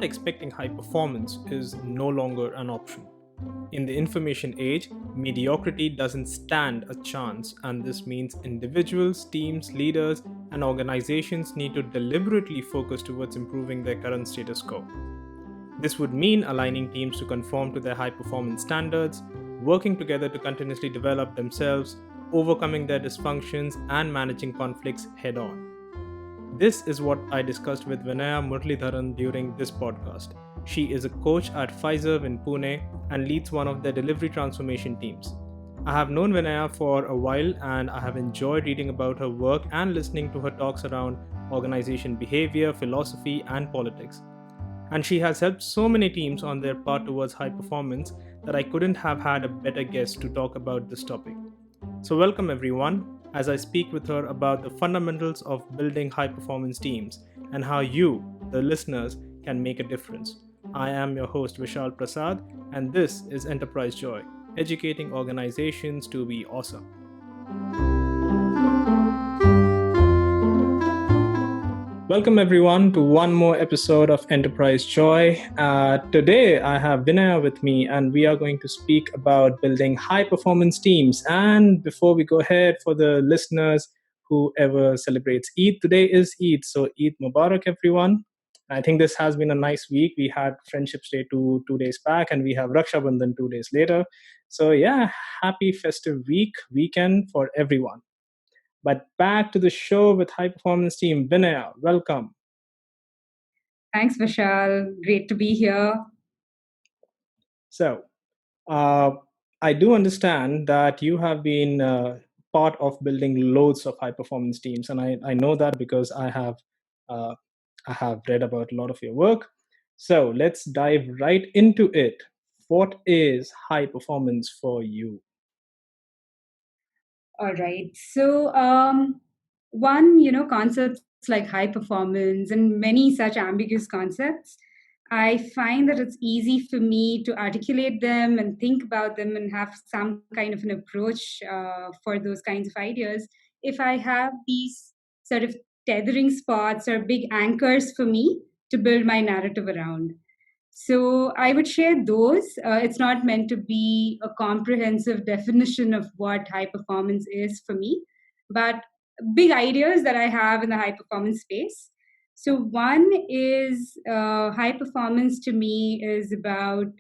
expecting high performance is no longer an option. In the information age, mediocrity doesn't stand a chance, and this means individuals, teams, leaders, and organizations need to deliberately focus towards improving their current status quo. This would mean aligning teams to conform to their high performance standards, working together to continuously develop themselves, overcoming their dysfunctions, and managing conflicts head on. This is what I discussed with Vinaya Murlidharan during this podcast. She is a coach at Fiserv in Pune and leads one of their delivery transformation teams. I have known Vinaya for a while and I have enjoyed reading about her work and listening to her talks around organization behavior, philosophy, and politics. And she has helped so many teams on their path towards high performance that I couldn't have had a better guest to talk about this topic. So, welcome everyone as I speak with her about the fundamentals of building high performance teams and how you, the listeners, can make a difference. I am your host Vishal Prasad, and this is Enterprise Joy, educating organizations to be awesome. Welcome everyone to one more episode of Enterprise Joy. Today I have Vinaya with me and we are going to speak about building high performance teams. And before we go ahead, for the listeners, whoever celebrates Eid, today is Eid. So Eid Mubarak everyone. I think this has been a nice week. We had Friendship's Day two days back and we have Raksha Bandhan 2 days later. So yeah, happy festive weekend for everyone. But back to the show with high performance team. Vinaya, welcome. Thanks, Vishal. Great to be here. So, uh, I do understand that you have been part of building loads of high performance teams, and I know that because uh, I have read about a lot of your work. So let's dive right into it. What is high performance for you? All right. So, one, concepts like high performance and many such ambiguous concepts, I find that it's easy for me to articulate them and think about them and have some kind of an approach for those kinds of ideas if I have these sort of tethering spots or big anchors for me to build my narrative around. So I would share those. It's not meant to be a comprehensive definition of what high performance is for me, but big ideas that I have in the high performance space. So one is high performance to me is about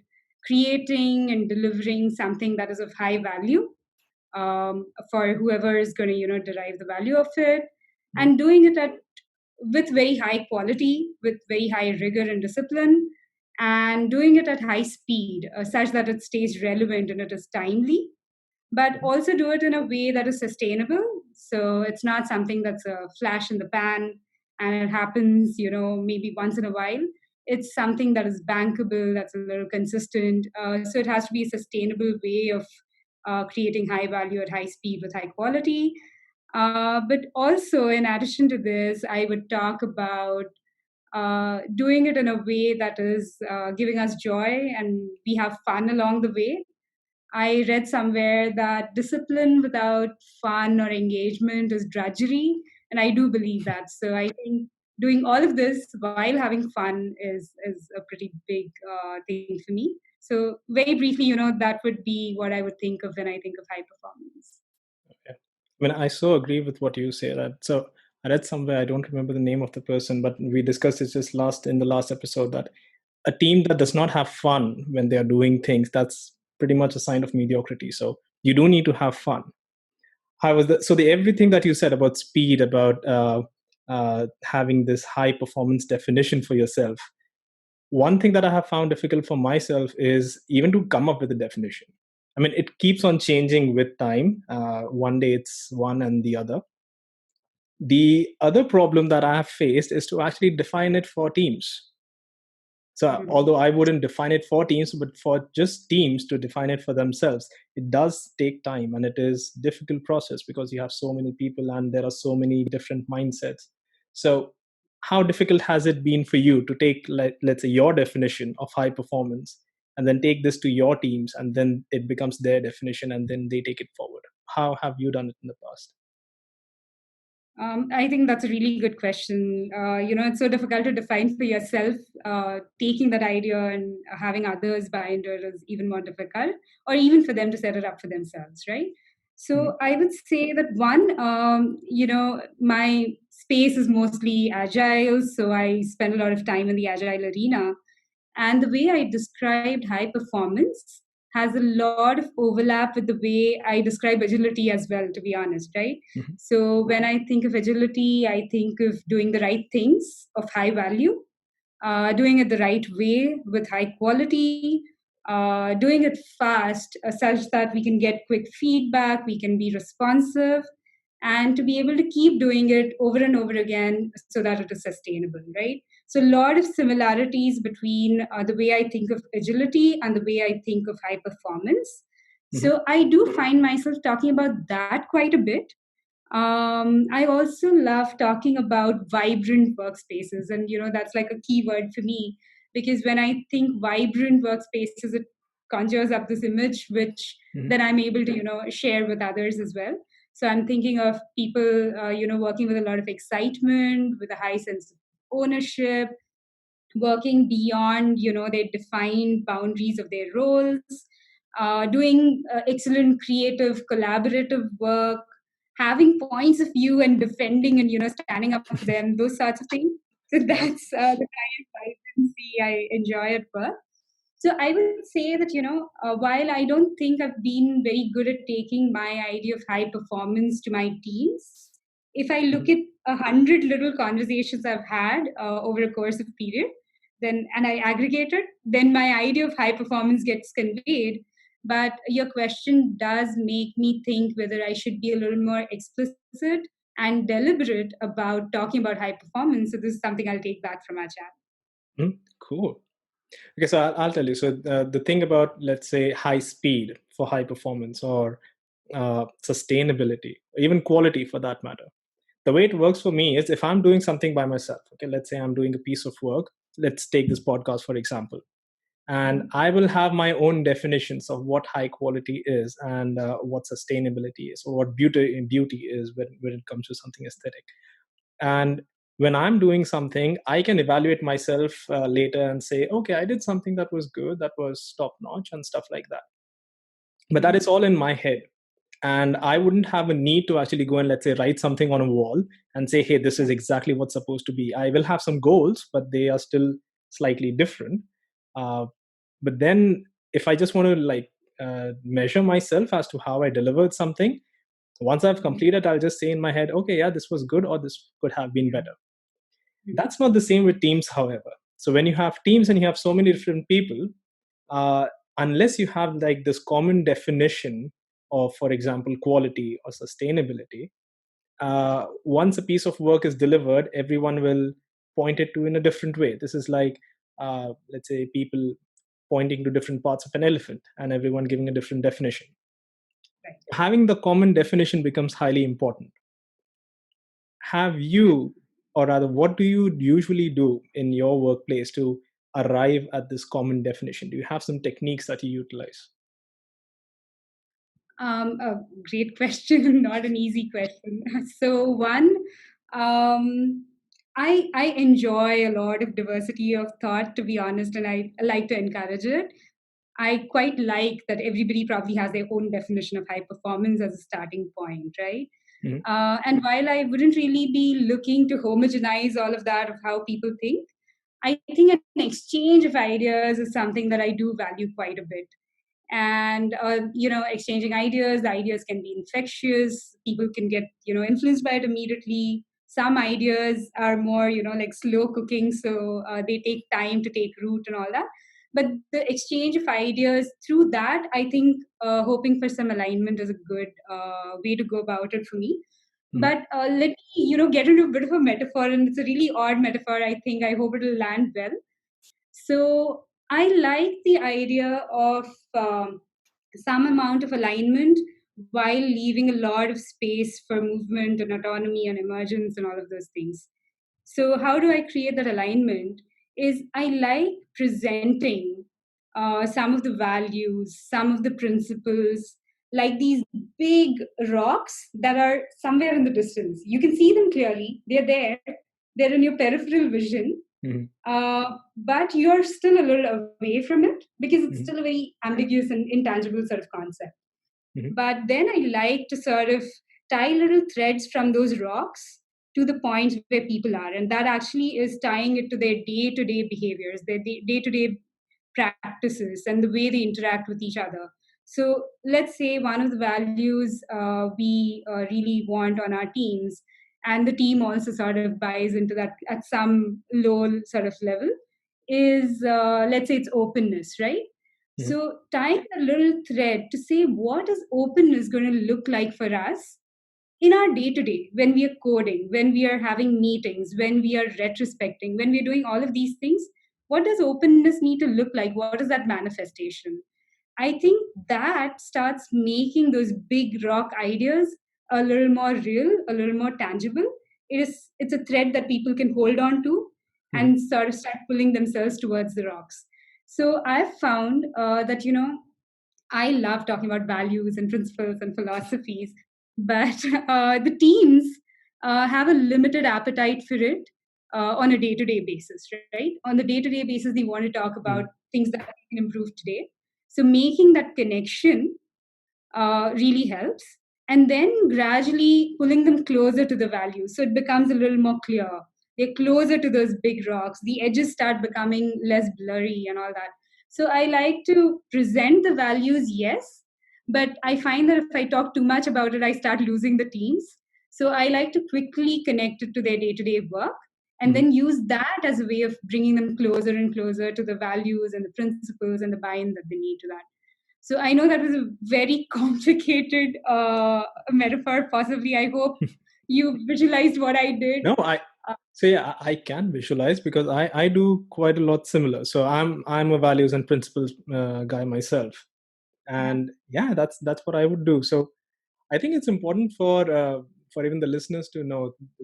creating and delivering something that is of high value for whoever is going to derive the value of it, and doing it with very high quality, with very high rigor and discipline, and doing it at high speed, such that it stays relevant and it is timely, but also do it in a way that is sustainable. So it's not something that's a flash in the pan and it happens, maybe once in a while. It's something that is bankable, that's a little consistent. So it has to be a sustainable way of creating high value at high speed with high quality. But also, in addition to this, I would talk about doing it in a way that is giving us joy and we have fun along the way. I read somewhere that discipline without fun or engagement is drudgery, and I do believe that. So I think doing all of this while having fun is a pretty big thing for me. So very briefly, that would be what I would think of when I think of high performance. Okay. I mean, I so agree with what you say. That so I read somewhere, I don't remember the name of the person, but we discussed it just last in the last episode that a team that does not have fun when they are doing things, that's pretty much a sign of mediocrity. So you do need to have fun. How was that? So the everything that you said about speed, about having this high performance definition for yourself. One thing that I have found difficult for myself is even to come up with a definition. I mean, it keeps on changing with time. One day it's one and the other. The other problem that I have faced is to actually define it for teams. So, Mhm. although I wouldn't define it for teams, but for just teams to define it for themselves, it does take time and it is a difficult process because you have so many people and there are so many different mindsets. So, how difficult has it been for you to take, let's say, your definition of high performance and then take this to your teams and then it becomes their definition and then they take it forward? How have you done it in the past? I think that's a really good question. It's so difficult to define for yourself. Taking that idea and having others buy into it is even more difficult, or even for them to set it up for themselves, right? Mhm. So I would say that one, my space is mostly agile, so I spend a lot of time in the agile arena. And the way I described high performance has a lot of overlap with the way I describe agility as well, to be honest, right? Mhm. So when I think of agility, I think of doing the right things of high value, doing it the right way with high quality, doing it fast, such that we can get quick feedback, we can be responsive, and to be able to keep doing it over and over again so that it is sustainable, right? So, a lot of similarities between the way I think of agility and the way I think of high performance. Mhm. So, I do find myself talking about that quite a bit. I also love talking about vibrant workspaces, and that's like a key word for me because when I think vibrant workspaces, it conjures up this image which Mhm. then I'm able to share with others as well. So I'm thinking of people working with a lot of excitement, with a high sense of ownership, working beyond their defined boundaries of their roles, doing excellent creative collaborative work, having points of view and defending and standing up for them, those sorts of things. So Yeah. that's the kind of vibrancy I enjoy at work. So I would say that while I don't think I've been very good at taking my idea of high performance to my teams, if I look Mhm. at 100 little conversations I've had over a course of period, then and I aggregate it, then my idea of high performance gets conveyed. But your question does make me think whether I should be a little more explicit and deliberate about talking about high performance. So this is something I'll take back from our chat. Mhm. Cool. Okay, so I'll tell you. So the thing about, let's say, high speed for high performance, or sustainability, even quality for that matter. The way it works for me is if I'm doing something by myself. Okay, let's say I'm doing a piece of work. Let's take this podcast for example, and Mhm. I will have my own definitions of what high quality is, and what sustainability is, or what beauty is when it comes to something aesthetic. And when I'm doing something, I can evaluate myself later and say, okay, I did something that was good, that was top notch, and stuff like that. But that is Mhm. all in my head, and I wouldn't have a need to actually go and, let's say, write something on a wall and say, hey, this is Right. exactly what's supposed to be. I will have some goals, but they are still slightly different. Uh, but then if I just want to, like, measure myself as to how I delivered something, once I've Mhm. completed, I'll just say in my head, okay, yeah, this was good, or this could have been Yeah. better. Mhm. That's not the same with teams, however. So when you have teams and you have so many different people, uh, unless you have like this common definition of, for example, quality or sustainability, once a piece of work is delivered, everyone will point it to in a different way. This is like, let's say, people pointing to different parts of an elephant and everyone giving a different definition. Right. Having the common definition becomes highly important. Have you, or rather, what do you usually do in your workplace to arrive at this common definition? Do you have some techniques that you utilize? A great question, not an easy question. So one, I enjoy a lot of diversity of thought, to be honest, and I like to encourage it. I quite like that everybody probably has their own definition of high performance as a starting point, right? Mhm. And while I wouldn't really be looking to homogenize all of that of how people think, I think an exchange of ideas is something that I do value quite a bit. And exchanging ideas, the ideas can be infectious, people can get influenced by it immediately. Some ideas are more like slow cooking, so they take time to take root and all that. But the exchange of ideas through that, I think hoping for some alignment is a good way to go about it for me. Mhm. But let me get into a bit of a metaphor, and it's a really odd metaphor. I think I hope it'll land well. So I like the idea of some amount of alignment while leaving a lot of space for movement and autonomy and emergence and all of those things. So how do I create that alignment? Is I like presenting some of the values, some of the principles, like these big rocks that are somewhere in the distance. You can see them clearly, they're there, they're in your peripheral vision, Mhm. but you're still a little away from it because it's Mhm. still a very ambiguous and intangible sort of concept. Mhm. But then I like to sort of tie little threads from those rocks to the points where people are. And that actually is tying it to their day to day behaviors, their day to day practices, and the way they interact with each other. So let's say one of the values we really want on our teams, and the team also sort of buys into that at some low sort of level, is let's say it's openness, right? Mhm. So tying a little thread to say what is openness going to look like for us in our day to day, when we are coding, when we are having meetings, when we are retrospecting, when we're doing all of these things, what does openness need to look like? What is that manifestation? I think that starts making those big rock ideas a little more real, a little more tangible. It's a thread that people can hold on to Mhm. and sort of start pulling themselves towards the rocks. So I've found that I love talking about values and principles and philosophies, but the teams have a limited appetite for it on a day-to-day basis, right? On the day-to-day basis, they want to talk about Mhm. things that can improve today. So making that connection really helps. And then gradually pulling them closer to the values. So it becomes a little more clear. They're closer to those big rocks. The edges start becoming less blurry and all that. So I like to present the values, yes, but I find that if I talk too much about it, I start losing the teams. So I like to quickly connect it to their day to day work and Mhm. then use that as a way of bringing them closer and closer to the values and the principles and the buy in that they need to that. So I know that was a very complicated metaphor. Possibly, I hope you visualized what I did. No, I Uh, so yeah, I can visualize because I do quite a lot similar. So I'm a values and principles guy myself, uh, and yeah, that's what I would do. So I think it's important for even the listeners to know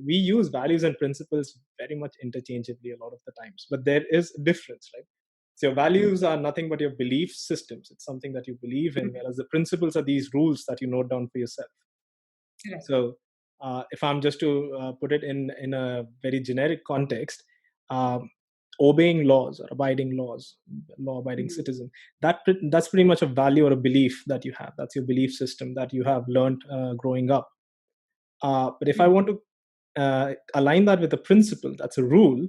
we use values and principles very much interchangeably a lot of the times, but there is a difference, right? So your values are nothing but your belief systems. It's something that you believe in, whereas the principles are these rules that you note down for yourself. right. So if I'm just to put it in a very generic context, um, obeying laws or abiding laws, law abiding Mhm. citizen, that's pretty much a value or a belief that you have. That's your belief system that you have learned growing up. But if I Mhm. want to align that with a principle, that's a rule.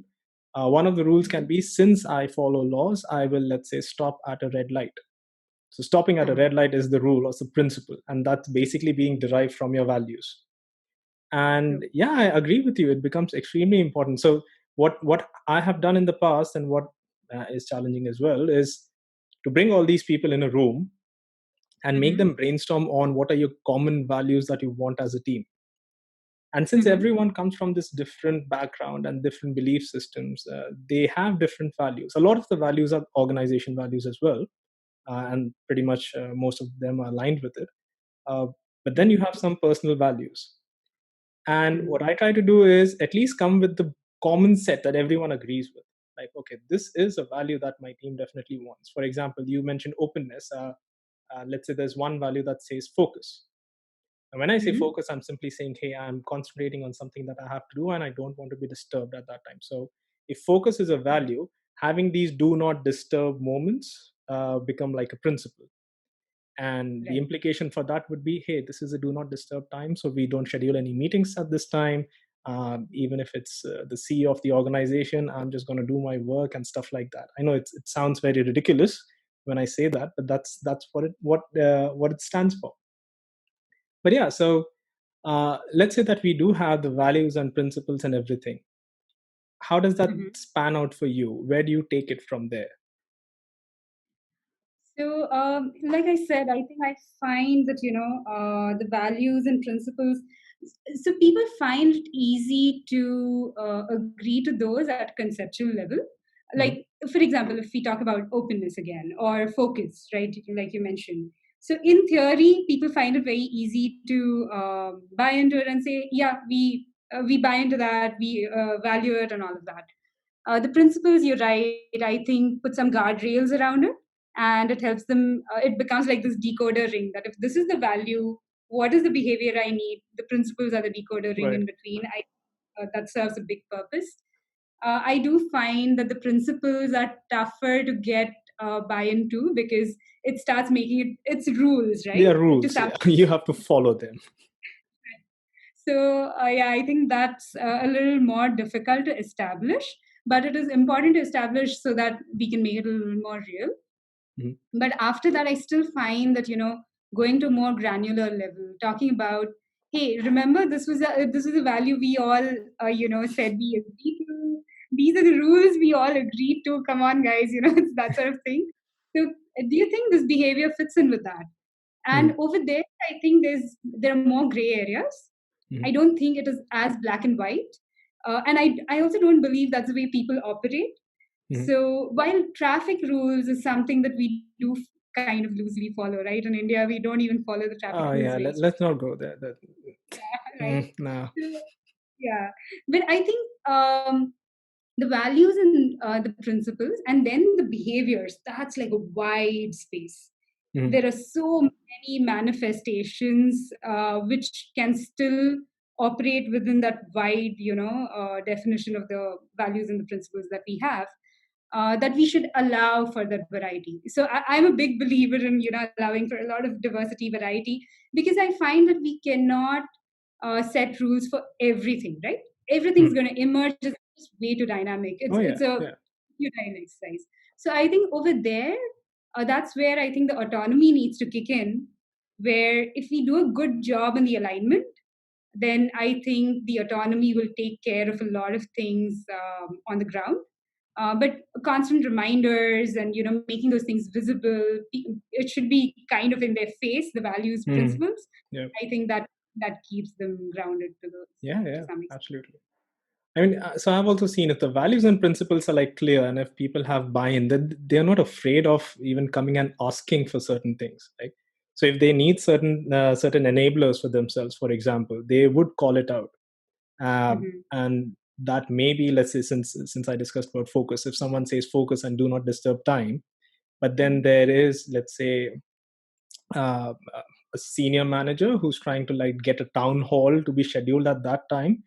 One of the rules can Mhm. be, since I follow laws, I will, let's say, stop at a red light. So stopping at a Uh-huh. red light is the rule or the principle, and that's basically being derived from your values. And True. yeah, I agree with you, it becomes extremely important. So what I have done in the past, and what is challenging as well, is to bring all these people in a room and make Mhm. them brainstorm on what are your common values that you want as a team. And since Mhm. everyone comes from this different background and different belief systems, they have different values. A lot of the values are organization values as well, and pretty much most of them are aligned with it. uh, but then you Mhm. have some personal values. And Mhm. what I try to do is at least come with the common set that everyone agrees with. Like, okay, this is a value that my team definitely wants. For example, you mentioned openness. Let's say there's one value that says focus. And when I say Mhm. focus, I'm simply saying, hey, I'm concentrating on something that I have to do and I don't want to be disturbed at that time. So if focus is a value, having these do not disturb moments become like a principle. And the Right. implication for that would be, hey, this is a do not disturb time, so we don't schedule any meetings at this time. Even if it's the CEO of the organization, I'm just going to do my work and stuff like that. I know it sounds very ridiculous when I say that, but that's what it stands for. But yeah, so let's say that we do have the values and principles and everything. How does that Mhm. span out for you? Where do you take it from there? So, like I said, I think I find that the values and principles. So people find it easy to agree to those at conceptual level. Mhm. Like, for example, if we talk about openness again or focus, right? Like you mentioned. So, in theory, people find it very easy to buy into it and say, "Yeah, we buy into that, we value it, and all of that." The principles, you're right. I think put some guardrails around it. and it helps them. It becomes like this decoder ring, that if this is the value, what is the behavior I need? The principles are the decoder ring Right. in between. That serves a big purpose. I do find that the principles are tougher to get buy-in to, because it starts making its rules, They right? are To rules. some. Yeah. You have to follow them. So yeah, I think that's a little more difficult to establish, but it is important to establish so that we can make it a little more real. Mhm. But after that, I still find that, going to a more granular level, talking about, hey, remember, this was a value we all said we agreed to. These are the rules we all agreed to. Come on, guys, it's that sort of thing. So do you think this behavior fits in with that? And Mhm. over there, I think there are more gray areas. I Mhm. don't think it is as black and white. And I also don't believe that's the way people operate. Mhm. So while traffic rules is something that we do kind of loosely follow, right? In India, we don't even follow the traffic Oh rules yeah. very Let's strictly. not go there. Right. No. So, yeah. But I think the values and the principles, and then the behaviors, that's like a wide space. Mhm. There are so many manifestations which can still operate within that wide definition of the values and the principles that we have, that we should allow for that variety. So I'm a big believer in allowing for a lot of diversity, variety, because I find that we cannot set rules for everything, right? Everything's Mhm. going to emerge as just way too dynamic. Oh It's yeah. a Yeah. futile exercise. So I think over there, that's where I think the autonomy needs to kick in. Where if we do a good job in the alignment, then I think the autonomy will take care of a lot of things on the ground. But constant reminders and making those things visible, it should be kind of in their face, the values, Mhm. principles. Yeah. I think that keeps them grounded Yeah. to Yeah. some extent. Absolutely. I mean, so I've also seen if the values and principles are like clear, and if people have buy-in, then they're not afraid of even coming and asking for certain things. Like, so if they need certain enablers for themselves, for example, they would call it out. Hmm. And that maybe, let's say, since I discussed about focus, if someone says focus and do not disturb time, but then there is, let's say, a senior manager who's trying to like get a town hall to be scheduled at that time,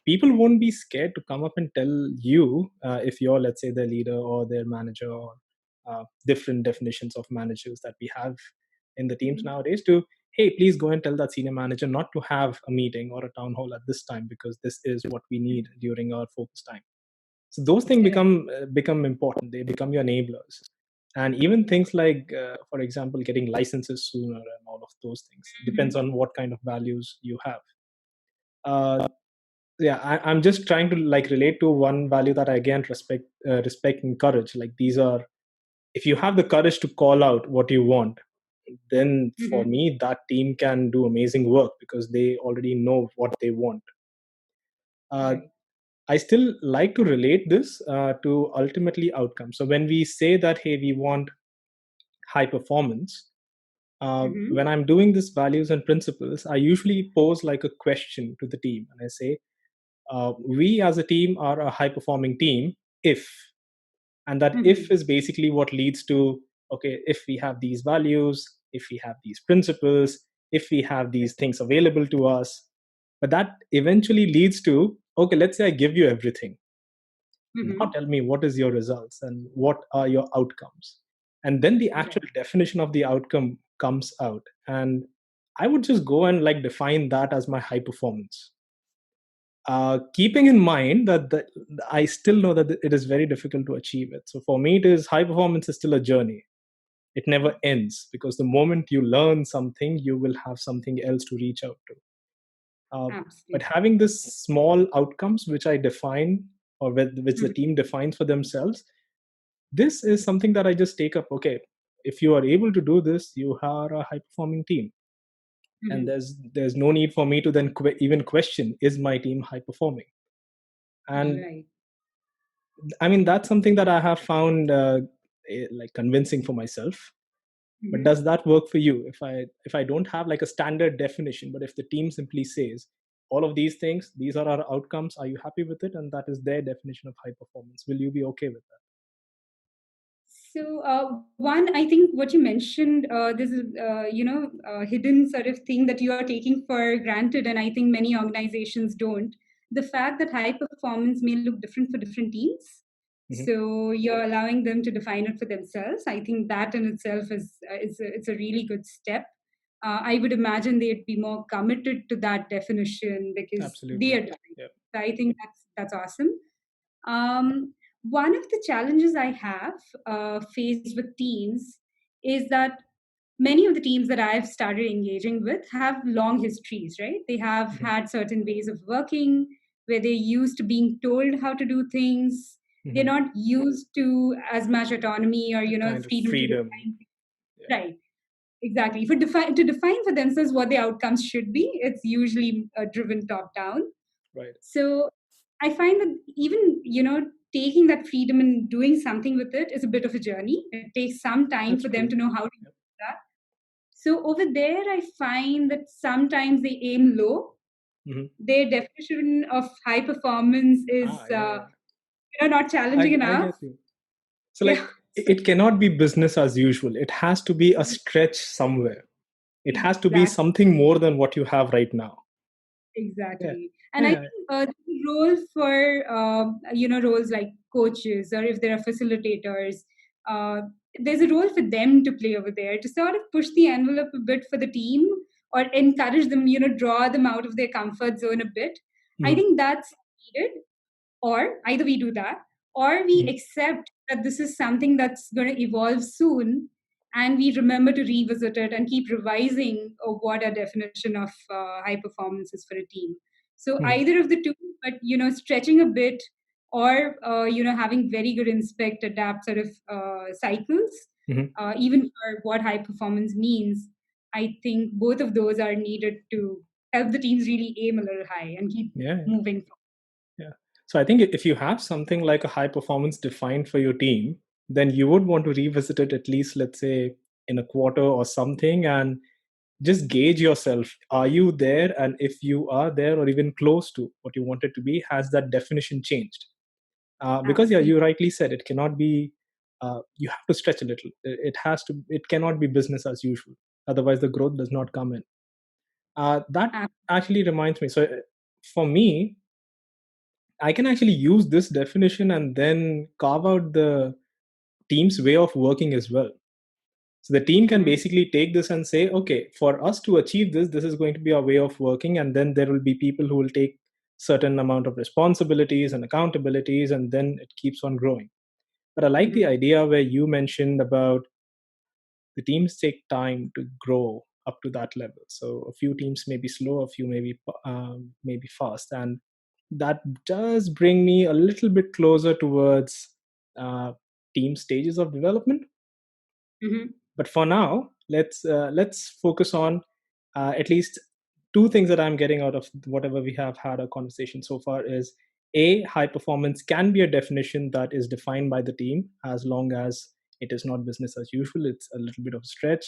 people won't be scared to come up and tell you, if you're, let's say, their leader or their manager, or different definitions of managers that we have in the teams Hmm. nowadays, to, hey, please go and tell that senior manager not to have a meeting or a town hall at this time, because this is what we need during our focus time. So those things Right. become important. They become your enablers. And even things like, for example, getting licenses sooner and all of those things depends Hmm. on what kind of values you have. uh, yeah, I'm just trying to like relate to one value that I again respect and courage. Like, these are, if you have the courage to call out what you want, then for Hmm. me that team can do amazing work because they already know what they want. uh, Right. I still like to relate this to ultimately outcomes. So when we say that, hey, we want high performance, Hmm. when I'm doing this values and principles, I usually pose like a question to the team, and I say, we as a team are a high performing team if, and that if Hmm. is basically what leads to, okay, if we have these values, if we have these principles, if we have these things available to us. But that eventually leads to, okay, let's say I give you everything. Now Hmm. tell me, what is your results and what are your outcomes? And then the actual Right. definition of the outcome comes out, and I would just go and like define that as my high performance, keeping in mind that I still know that it is very difficult to achieve it. So for me, it is, high performance is still a journey. It never ends, because the moment you learn something, you will have something else to reach out to. Uh, but Absolutely. having this small outcomes, which I define, or which the Hmm. team defines for themselves, this is something that I just take up. Okay, if you are able to do this, you are a high performing team, and Hmm. there's no need for me to then even question, is my team high performing? And Right. I mean, that's something that I have found like convincing for myself. But Hmm. does that work for you? If I don't have like a standard definition, but if the team simply says all of these things, these are our outcomes, are you happy with it? And that is their definition of high performance. Will you be okay with that? So, one, I think what you mentioned, this is, hidden sort of thing that you are taking for granted, and I think many organizations don't. The fact that high performance may look different for different teams. Hmm. So you're allowing them to define it for themselves. I think that in itself it's a really good step. I would imagine they'd be more committed to that definition because they Absolutely. are doing. Yep. So I think that's awesome. Um, One of the challenges I have faced with teams is that many of the teams that I've started engaging with have long histories, right? They have Hmm. had certain ways of working where they're used to being told how to do things. They're Hmm. not used to as much autonomy or, That kind of freedom to freedom. define. Yeah. Right. Exactly. To define for themselves what the outcomes should be, it's usually driven top down. Right. So I find that even, taking that freedom and doing something with it is a bit of a journey. It takes some time That's for them true. to know how to do Yep. that. So over there, I find that sometimes they aim low. Hmm. Their definition of high performance is, Yeah, yeah. not challenging I enough. get you. So, Yeah. like, So it cannot be business as usual. It has to be a stretch somewhere. It has to be exactly. something more than what you have right now. Yeah. Exactly. And I Yeah. think the role for, roles like coaches or if there are facilitators, uh, there's a role for them to play over there to sort of push the envelope a bit for the team or encourage them, draw them out of their comfort zone a bit. I Mhm. think that's needed, or either we do that or we Mhm. accept that this is something that's going to evolve soon and we remember to revisit it and keep revising what our definition of high performance is for a team. So Mhm. either of the two, but stretching a bit or having very good inspect adapt sort of cycles, Mhm. even for what high performance means. I think both of those are needed to help the teams really aim a little high and keep Yeah. Yeah. moving Yeah. So I think if you have something like a high performance defined for your team, then you would want to revisit it at least, let's say, in a quarter or something, and just gauge yourself. Are you there? And if you are there or even close to what you want it to be, has that definition changed? Because yeah, forward. you rightly said it cannot be. You have to stretch a little. It has to. It cannot be business as usual. Otherwise, the growth does not come in. That Absolutely. actually reminds me. So for me, I can actually use this definition and then carve out the team's way of working as well. So the team can Mhm. basically take this and say, okay, for us to achieve this, this is going to be our way of working, and then there will be people who will take certain amount of responsibilities and accountabilities, and then it keeps on growing. But I like the Mhm. idea where you mentioned about the teams take time to grow up to that level. So a few teams may be slow, a few maybe fast, and that does bring me a little bit closer towards uh, team stages of development. Mhm. But for now, let's focus on at least two things that I'm getting out of whatever we have had a conversation so far is a high performance can be a definition that is defined by the team as long as it is not business as usual. It's a little bit of a stretch.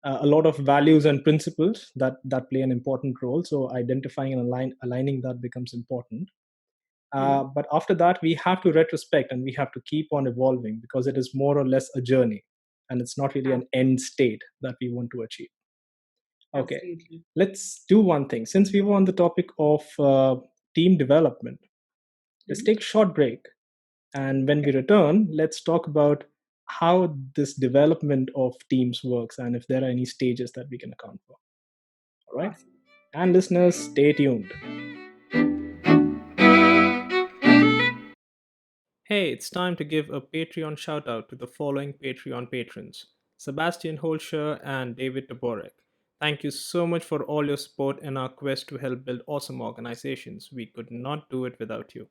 A lot of values and principles that play an important role. So identifying and aligning that becomes important. Mhm. But after that, we have to retrospect and we have to keep on evolving because it is more or less a journey and it's not really Ab- an end state that we want to achieve. Okay, Absolutely. let's do one thing. Since we were on the topic of team development, let's Mhm. take a short break. And when we Okay. return, let's talk about how this development of teams works and if there are any stages that we can account for. All right. Awesome. And listeners, stay tuned. Hey, it's time to give a Patreon shout out to the following Patreon patrons: Sebastian Holscher and David Toborek. Thank you so much for all your support in our quest to help build awesome organizations. We could not do it without you.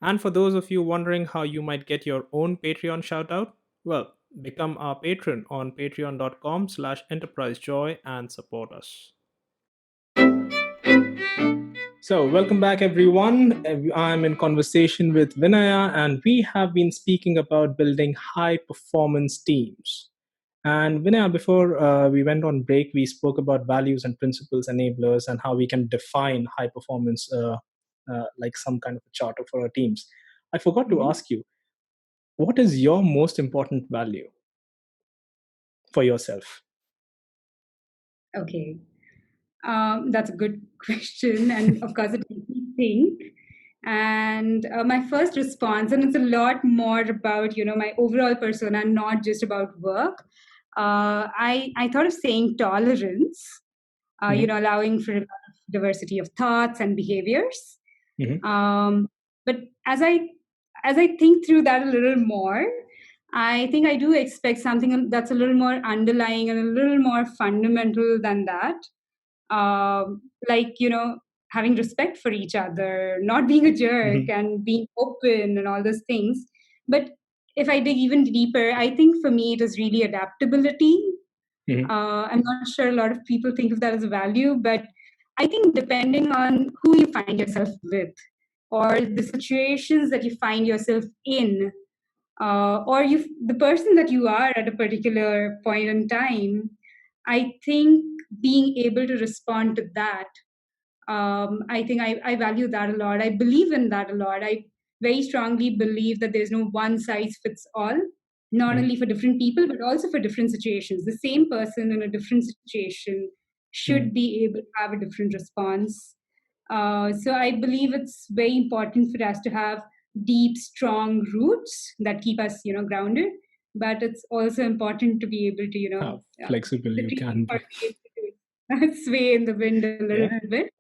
And for those of you wondering how you might get your own Patreon shout out, well, become our patron on patreon.com/enterprisejoy and support us. So, welcome back, everyone. I'm in conversation with Vinaya, and we have been speaking about building high performance teams. And Vinaya, before we went on break, we spoke about values and principles, enablers, and how we can define high performance like some kind of a charter for our teams. I forgot to Mhm. ask you, what is your most important value? for yourself? Okay. That's a good question. And of course, it makes me think. And my first response, and it's a lot more about, my overall persona, not just about work. I thought of saying tolerance, Mm-hmm. allowing for a lot of diversity of thoughts and behaviors. Mm-hmm. But as I think through that a little more, I think I do expect something that's a little more underlying and a little more fundamental than that. Like, having respect for each other, not being a jerk, Mm-hmm. and being open and all those things. But if I dig even deeper, I think for me it is really adaptability. Mm-hmm. I'm not sure a lot of people think of that as a value, but I think depending on who you find yourself with, or the situations that you find yourself in, or the person that you are at a particular point in time, I think being able to respond to that, I think I value that a lot. I believe in that a lot. I very strongly believe that there's no one size fits all, not Mm-hmm. only for different people, but also for different situations. The same person in a different situation Mm-hmm. should be able to have a different response. So I believe it's very important for us to have deep, strong roots that keep us, grounded. But it's also important to be able to, How flexible the you trees can are be. able to sway in the wind a little Yeah. bit.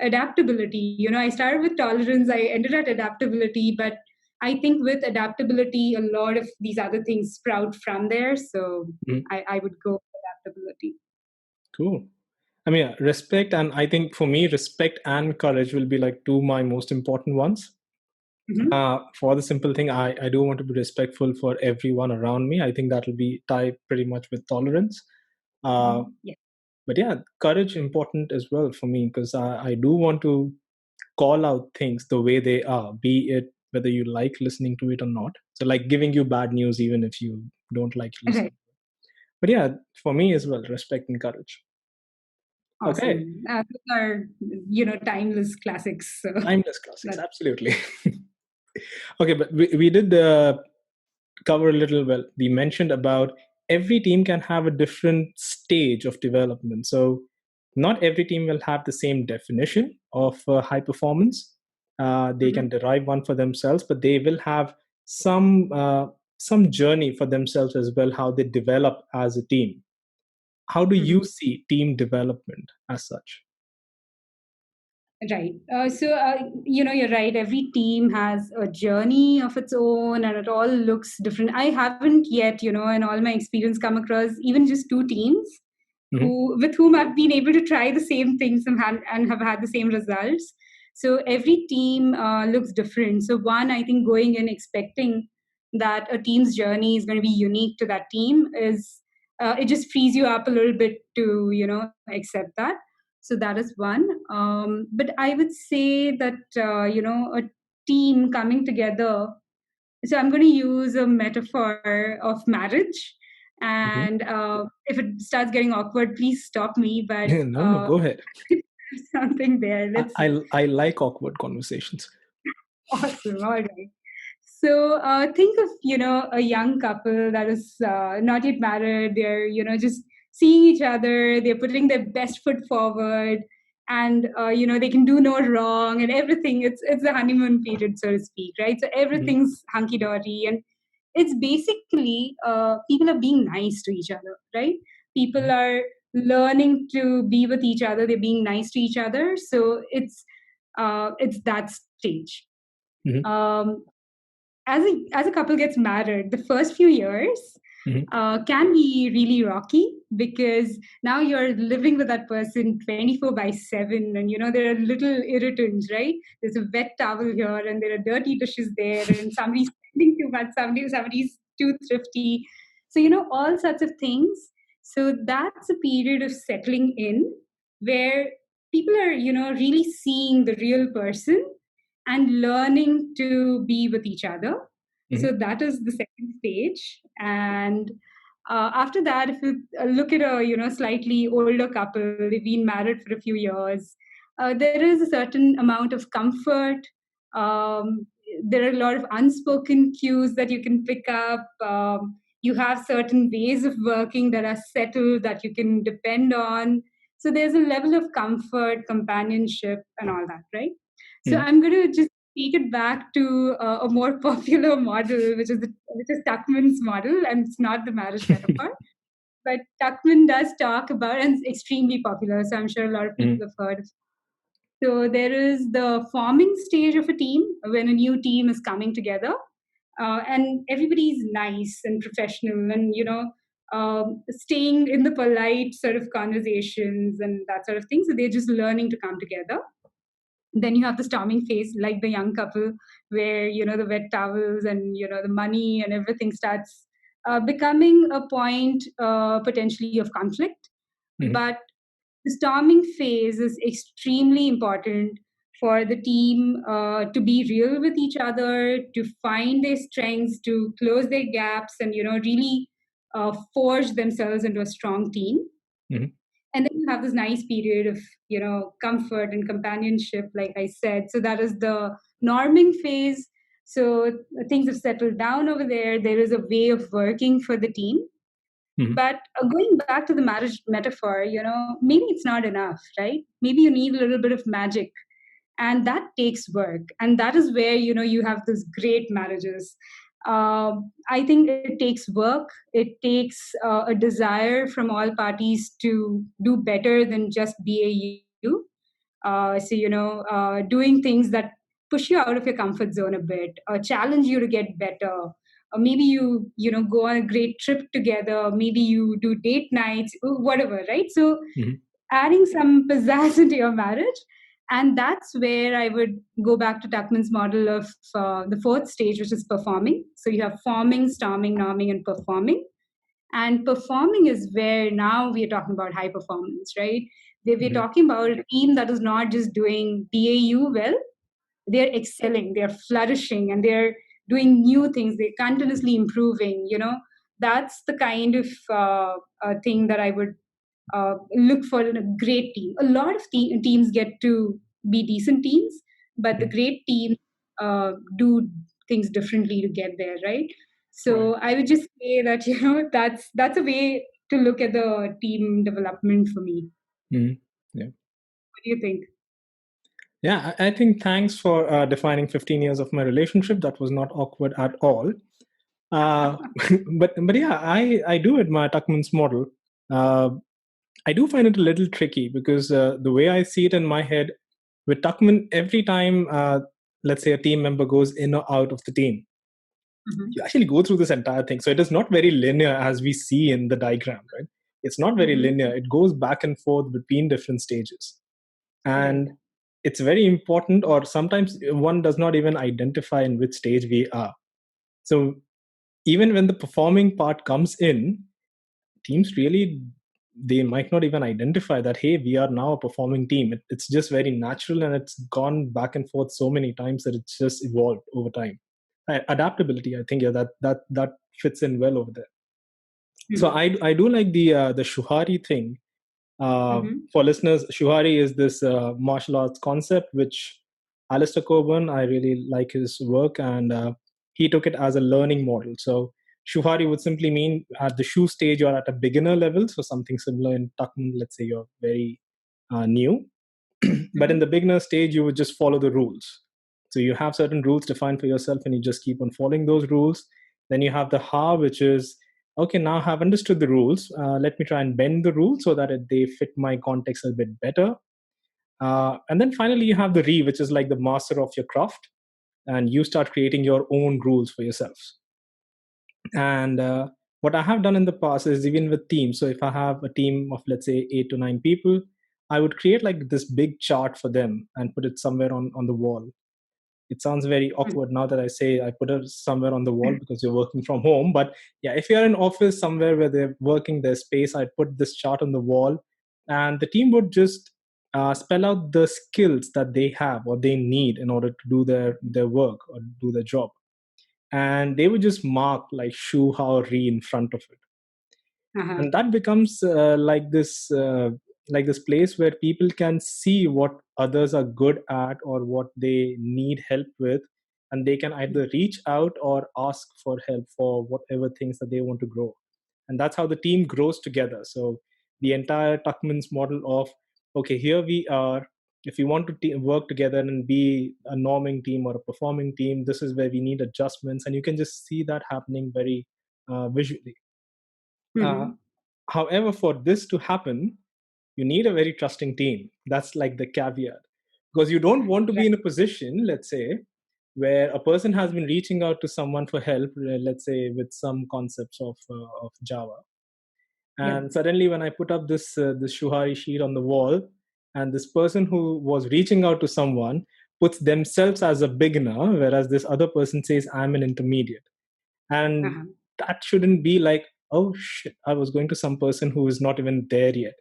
Adaptability. I started with tolerance, I ended at adaptability, but I think with adaptability, a lot of these other things sprout from there. So Mhm. I would go with adaptability. Cool. I mean, yeah, respect, and I think for me, respect and courage will be like two my most important ones. Hmm. For the simple thing, I do want to be respectful for everyone around me. I think that will be tied pretty much with tolerance. Uh, Yeah. but yeah, courage important as well for me because I do want to call out things the way they are, be it whether you like listening to it or not. So, like giving you bad news, even if you don't like Right. listening. But yeah, for me as well, respect and courage. Okay, Awesome. Those are, timeless classics. So timeless classics, that. absolutely. Okay, but we did cover a little well. We mentioned about every team can have a different stage of development. So not every team will have the same definition of high performance. They Mhm. can derive one for themselves, but they will have some journey for themselves as well, how they develop as a team. How do you Mhm. see team development as such? Right. You're right. Every team has a journey of its own and it all looks different. I haven't yet, in all my experience, come across even just two teams Hmm. with whom I've been able to try the same things and have had the same results. So every team looks different. So, one, I think going in expecting that a team's journey is going to be unique to that team is it just frees you up a little bit to, accept that. So that is one. But I would say that a team coming together. So I'm going to use a metaphor of marriage, Hmm. and if it starts getting awkward, please stop me. But No, no, go ahead. something there. I, Let's see. I like awkward conversations. Awesome. All right. So think of a young couple that is not yet married. They're just seeing each other. They're putting their best foot forward, and they can do no wrong and everything. It's the honeymoon period, so to speak, right? So Hmm. everything's hunky dory, and it's basically people are being nice to each other, right? People are learning to be with each other. They're being nice to each other. So it's that stage. Hmm. Um, as a couple gets married, the first few years Hmm. can be really rocky because now you're living with that person 24 by 7, and there are little irritants, right? There's a wet towel here and there are dirty dishes there, and somebody's spending too much, somebody's too thrifty. So all sorts of things. So that's a period of settling in where people are really seeing the real person and learning to be with each other. Hmm. So that is the second stage. And after that, if you look at a slightly older couple, they've been married for a few years. There is a certain amount of comfort. Um, there are a lot of unspoken cues that you can pick up. You have certain ways of working that are settled, that you can depend on. So there's a level of comfort, companionship, and all that, right? So Mm, I'm going to just take it back to a more popular model, which is Tuckman's model, and it's not the marriage metaphor. But Tuckman does talk about, and it's extremely popular, so I'm sure a lot of people mm, have heard of. So there is the forming stage of a team when a new team is coming together, and everybody's nice and professional, and staying in the polite sort of conversations and that sort of thing. So they're just learning to come together. Then you have the storming phase, like the young couple, where the wet towels and the money and everything starts becoming a point potentially of conflict. mm, But the storming phase is extremely important for the team to be real with each other, to find their strengths, to close their gaps, and really forge themselves into a strong team. mm, And then you have this nice period of comfort and companionship, like I said. So that is the norming phase. So things have settled down over there. There is a way of working for the team. mm, But going back to the marriage metaphor, maybe it's not enough, right? Maybe you need a little bit of magic, and that takes work. And that is where you have these great marriages. I think it takes work. It takes a desire from all parties to do better than just BAU. So doing things that push you out of your comfort zone a bit, or challenge you to get better. Or maybe you go on a great trip together. Maybe you do date nights, whatever, right? So mm, adding some pizzazz into your marriage. And that's where I would go back to Tuckman's model of the fourth stage, which is performing. So you have forming, storming, norming, and performing. And performing is where now we are talking about high performance, right? We're mm, talking about a team that is not just doing BAU well, they're excelling, they're flourishing, and they're doing new things, they're continuously improving. That's the kind of thing that I would look for in a great team. A lot of teams get to be decent teams, but the mm. great teams do things differently to get there, right? Right. So I would just say that that's a way to look at the team development for me. Mm, yeah. What do you think? Yeah, I think thanks for defining 15 years of my relationship. That was not awkward at all. Uh, but yeah, I do admire Tuckman's model. Uh, I do find it a little tricky because the way I see it in my head, with Tuckman, every time, let's say, a team member goes in or out of the team, Hmm. you actually go through this entire thing. So it is not very linear as we see in the diagram, right? It's not very Hmm. linear. It goes back and forth between different stages. Right. And it's very important, or sometimes one does not even identify in which stage we are. So even when the performing part comes in, teams really, they might not even identify that, hey, we are now a performing team. It's just very natural, and it's gone back and forth so many times that it's just evolved over time. Adaptability, I think, yeah, that fits in well over there. So Hmm. I do like the shuhari thing. Hmm. For listeners, shuhari is this martial arts concept which Alistair Coburn, I really like his work, and he took it as a learning model. So shuhari would simply mean at the shu stage you're at a beginner level, so something similar in Tuckman, let's say you're very new. But in Hmm. the beginner stage you would just follow the rules. So you have certain rules defined for yourself and you just keep on following those rules. Then you have the ha, which is, okay, now I've understood the rules, let me try and bend the rules so that they fit my context a bit better. And then finally you have the re, which is like the master of your craft, and you start creating your own rules for yourselves. And what I have done in the past is, even with teams, so if I have a team of, let's say, 8 to 9 people, I would create like this big chart for them and put it somewhere on the wall. It sounds very awkward now that I say I put it somewhere on the wall because you're working from home. But yeah, if you're in office somewhere where they're working their space, I'd put this chart on the wall, and the team would just spell out the skills that they have or they need in order to do their work or do their job. And they would just mark like shu, how, re in front of it. Uh-huh. And that becomes like this place where people can see what others are good at or what they need help with, and they can either reach out or ask for help for whatever things that they want to grow. And that's how the team grows together. So the entire Tuckman's model of, okay, here we are. If we want to work together and be a norming team or a performing team, this is where we need adjustments. And you can just see that happening very visually. Uh, Mhm. However, for this to happen, you need a very trusting team. That's like the caveat. Because you don't want to be Right. in a position, let's say, where a person has been reaching out to someone for help, let's say with some concepts of Java. Yep. And suddenly, when I put up this Shuhari sheet on the wall, and this person who was reaching out to someone puts themselves as a beginner, whereas this other person says, I'm an intermediate. And Uh-huh. that shouldn't be like, oh shit, I was going to some person who is not even there yet.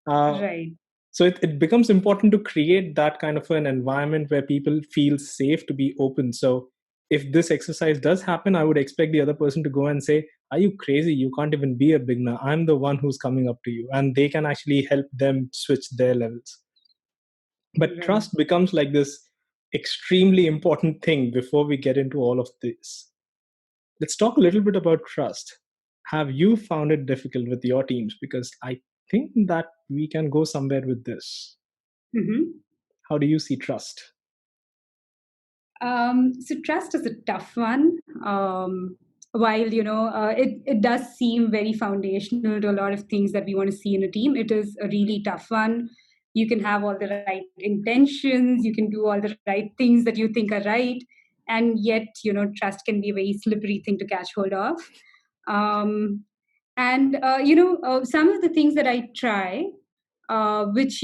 Uh, Right. so it becomes important to create that kind of an environment where people feel safe to be open. So if this exercise does happen, I would expect the other person to go and say, are you crazy? You can't even be a beginner. I'm the one who's coming up to you. And they can actually help them switch their levels. But Right. trust becomes like this extremely important thing before we get into all of this. Let's talk a little bit about trust. Have you found it difficult with your teams? Because I think that we can go somewhere with this. Mhm. How do you see trust? So trust is a tough one. While it does seem very foundational to a lot of things that we want to see in a team, it is a really tough one. You can have all the right intentions, you can do all the right things that you think are right, and yet trust can be a very slippery thing to catch hold of. Um, and some of the things that I try, which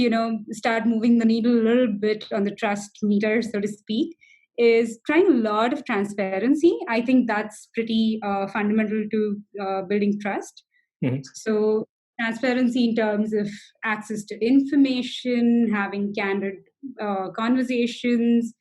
start moving the needle a little bit on the trust meter, so to speak, is trying a lot of transparency. I think that's pretty fundamental to building trust. Mhm. So transparency in terms of access to information, having candid conversations,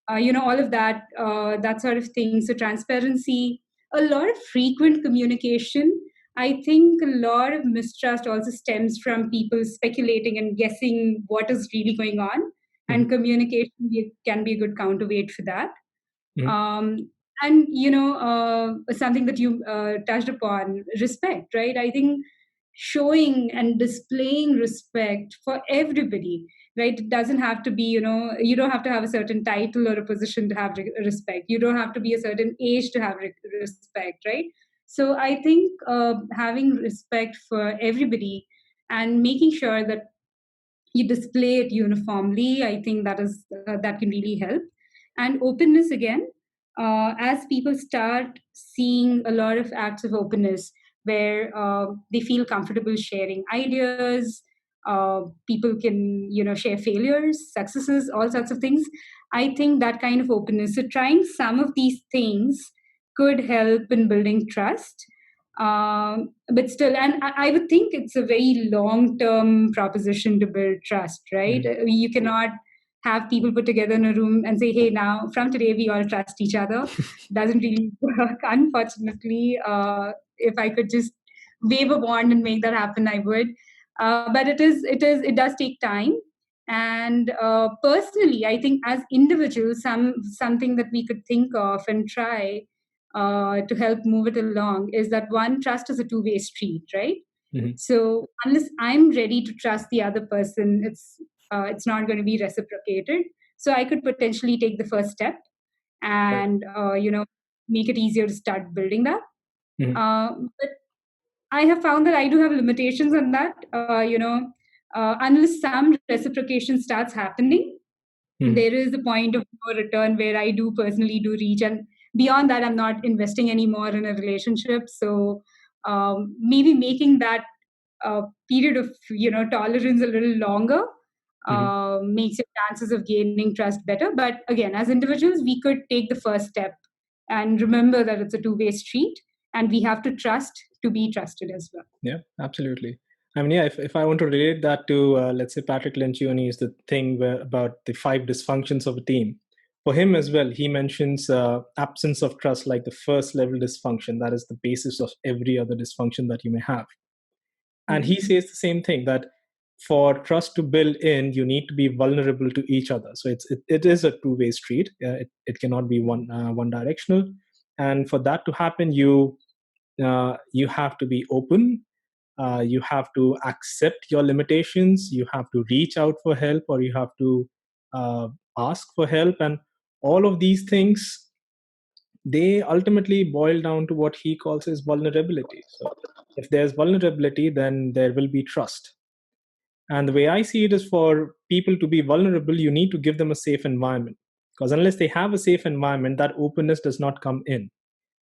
all of that, that sort of thing. So transparency, a lot of frequent communication. I think a lot of mistrust also stems from people speculating and guessing what is really going on, and Mhm. communication can be a good counterweight for that. Mhm. um, and something that you touched upon, respect, right? I think showing and displaying respect for everybody, right? It doesn't have to be, you don't have to have a certain title or a position to have respect. You don't have to be a certain age to have respect, right? So I think having respect for everybody and making sure that you display it uniformly, I think that can really help. And openness again, as people start seeing a lot of acts of openness where they feel comfortable sharing ideas, people can share failures, successes, all sorts of things. I think that kind of openness, so trying some of these things could help in building trust. But still, and I would think it's a very long term proposition to build trust, right? Mhm. You cannot have people put together in a room and say, hey, now from today we all trust each other. Doesn't really work, unfortunately. If I could just wave a wand and make that happen, I would. But it does take time. And personally, I think as individuals, something that we could think of and try to help move it along is that one, trust is a two-way street, right? Mhm. So unless I'm ready to trust the other person, it's not going to be reciprocated. So I could potentially take the first step Right. and make it easier to start building that. Mhm. But I have found that I do have limitations on that. Unless some reciprocation starts happening, Mhm. there is a point of no return where I do personally do reach, and beyond that, I'm not investing anymore in a relationship. So maybe making that period of tolerance a little longer Mhm. makes your chances of gaining trust better. But again, as individuals, we could take the first step and remember that it's a two-way street, and we have to trust to be trusted as well. Yeah, absolutely. I mean, yeah, if I want to relate that to, let's say, Patrick Lencioni is the thing where about the five dysfunctions of a team. For him as well, he mentions absence of trust like the first level dysfunction. That is the basis of every other dysfunction that you may have. And he Mhm. says the same thing that for trust to build in, you need to be vulnerable to each other. So it is a two-way street. It cannot be one directional. And for that to happen, you have to be open. You have to accept your limitations. You have to reach out for help, or you have to uh, ask for help. And all of these things, they ultimately boil down to what he calls as vulnerability. So if there's vulnerability, then there will be trust. And the way I see it is, for people to be vulnerable, you need to give them a safe environment. Because unless they have a safe environment, that openness does not come in.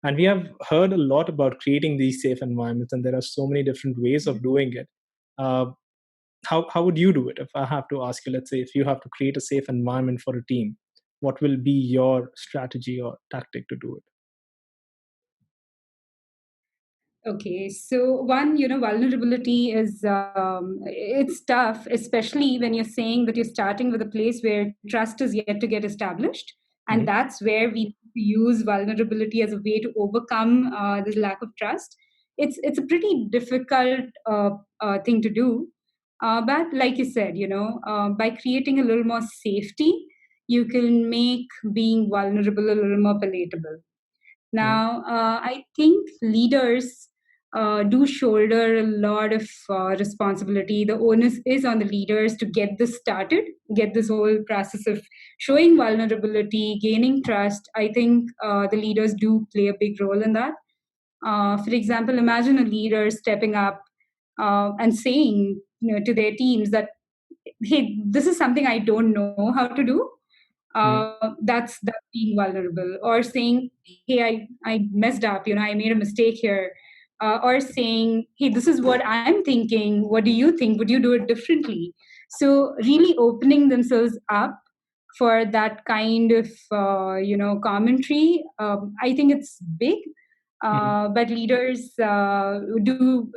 And we have heard a lot about creating these safe environments, and there are so many different ways of doing it. Uh, how would you do it? If I have to ask you, let's say, if you have to create a safe environment for a team, what will be your strategy or tactic to do it? Okay, so one, vulnerability is it's tough, especially when you're saying that you're starting with a place where trust is yet to get established, and Mhm. that's where we use vulnerability as a way to overcome this lack of trust. It's a pretty difficult thing to do, but like you said, by creating a little more safety, you can make being vulnerable a little more palatable. Mhm. Now, I think leaders do shoulder a lot of responsibility. The onus is on the leaders to get this started, get this whole process of showing vulnerability, gaining trust. I think the leaders do play a big role in that. For example, imagine a leader stepping up and saying, to their teams that, hey, this is something I don't know how to do. Mhm. That's being vulnerable, or saying, hey, I messed up, I made a mistake here, or saying, hey, this is what I'm thinking, what do you think, would you do it differently? So really opening themselves up for that kind of commentary. I think it's big, Mhm. but leaders do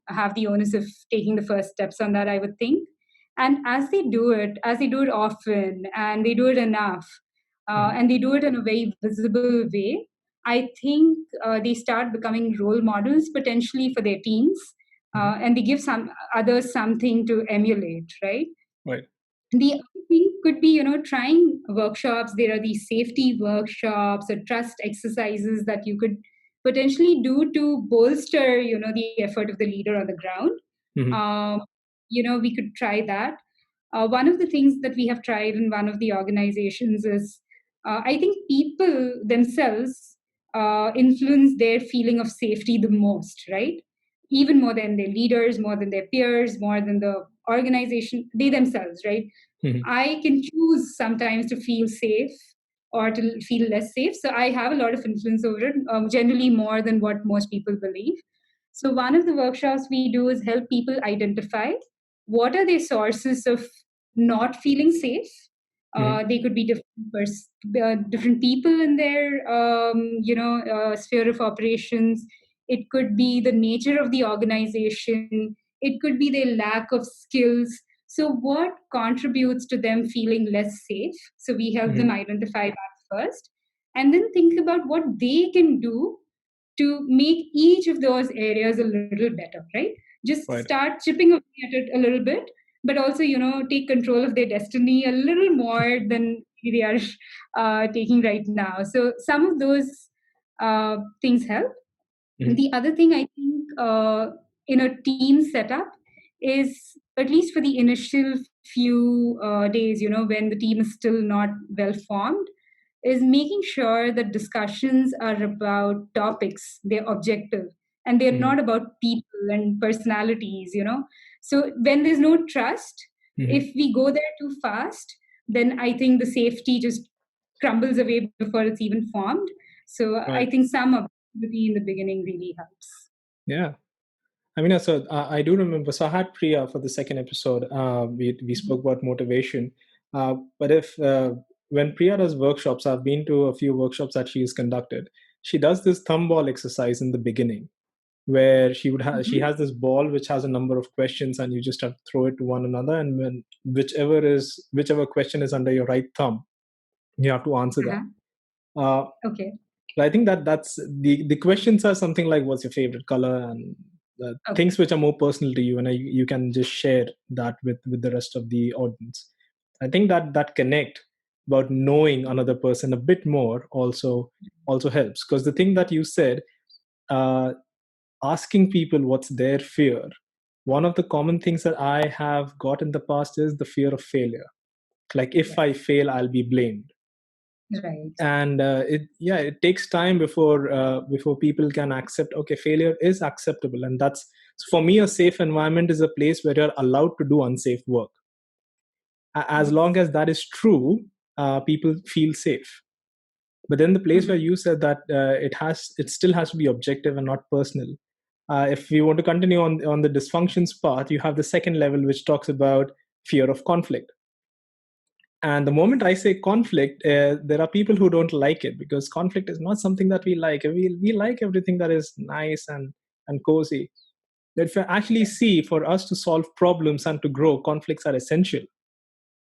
have the onus of taking the first steps on that, I would think. And as they do it often, and they do it enough, Mhm. and they do it in a very visible way, I think they start becoming role models potentially for their teams, Mhm. and they give some others something to emulate, right? Right. The other thing could be, trying workshops. There are these safety workshops or trust exercises that you could potentially do to bolster, the effort of the leader on the ground. Mhm. um, we could try that. One of the things that we have tried in one of the organizations is, I think people themselves influence their feeling of safety the most, right? Even more than their leaders, more than their peers, more than the organization, they themselves, right? Mhm. I can choose sometimes to feel safe or to feel less safe. So I have a lot of influence over it, generally more than what most people believe. So one of the workshops we do is help people identify what are their sources of not feeling safe. Mhm. They could be different people in their sphere of operations. It could be the nature of the organization. It could be their lack of skills. So, what contributes to them feeling less safe? So, we help them Mhm. identify that first, and then think about what they can do to make each of those areas a little better, right? Just Right. start chipping away at it a little bit, but also, take control of their destiny a little more than they are taking right now. So, some of those things help. Mhm. The other thing I think in a team setup is, at least for the initial few days, when the team is still not well formed, is making sure that discussions are about topics, they're objective, and they're Mhm. not about people and personalities, So when there's no trust, Mhm. if we go there too fast, then I think the safety just crumbles away before it's even formed. So I Right. think some objectivity in the beginning really helps. Yeah. I mean, so I do remember. So I had Priya for the second episode. We spoke about motivation. But if when Priya does workshops, I've been to a few workshops that she's conducted. She does this thumb ball exercise in the beginning, where she Mhm. has this ball which has a number of questions, and you just have to throw it to one another, and when whichever question is under your right thumb, you have to answer that. Uh-huh. Uh, Okay. I think that's the questions are something like, what's your favorite color, and Okay. things which are more personal to you, and you can just share that with the rest of the audience. I think that connect about knowing another person a bit more also helps, because the thing that you said, uh, asking people what's their fear, one of the common things that I have got in the past is the fear of failure. Like, if Yeah. I fail, I'll be blamed. Right. And it takes time before people can accept, okay, failure is acceptable. And that's, for me, a safe environment is a place where you're allowed to do unsafe work. As long Yes. as that is true, people feel safe. But then the place where Mhm. you said that it still has to be objective and not personal. If we want to continue on the dysfunctions path, you have the second level, which talks about fear of conflict. And the moment I say conflict, there are people who don't like it, because conflict is not something that we like. We like everything that is nice and cozy. But if I actually see, for us to solve problems and to grow, conflicts are essential.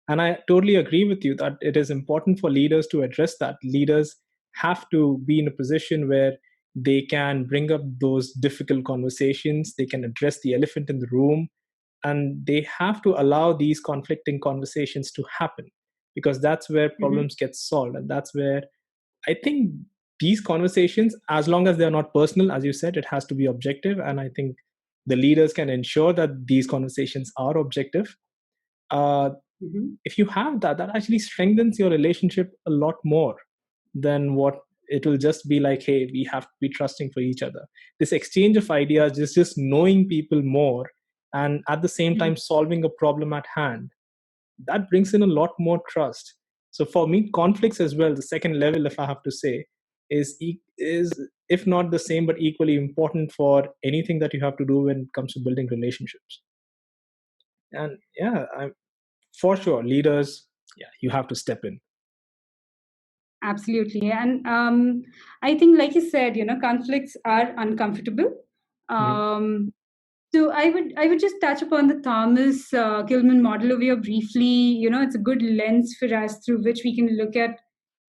And I totally agree with you that it is important for leaders to address that. Leaders have to be in a position where they can bring up those difficult conversations, they can address the elephant in the room, and they have to allow these conflicting conversations to happen, because that's where Mhm. problems get solved. And that's where I think these conversations, as long as they're not personal, as you said, it has to be objective. And I think the leaders can ensure that these conversations are objective. uh, Mhm. if you have that, that actually strengthens your relationship a lot more than what it will just be like, hey, we have to be trusting for each other. This exchange of ideas, just knowing people more, and at the same Mhm. time solving a problem at hand, that brings in a lot more trust. So for me, conflicts as well, the second level, if I have to say, is if not the same but equally important for anything that you have to do when it comes to building relationships. And yeah, for sure, leaders, yeah, you have to step in. Absolutely. And I think, like you said, conflicts are uncomfortable. Mhm. Um, so I would just touch upon the Thomas Gilman model over here briefly. It's a good lens for us through which we can look at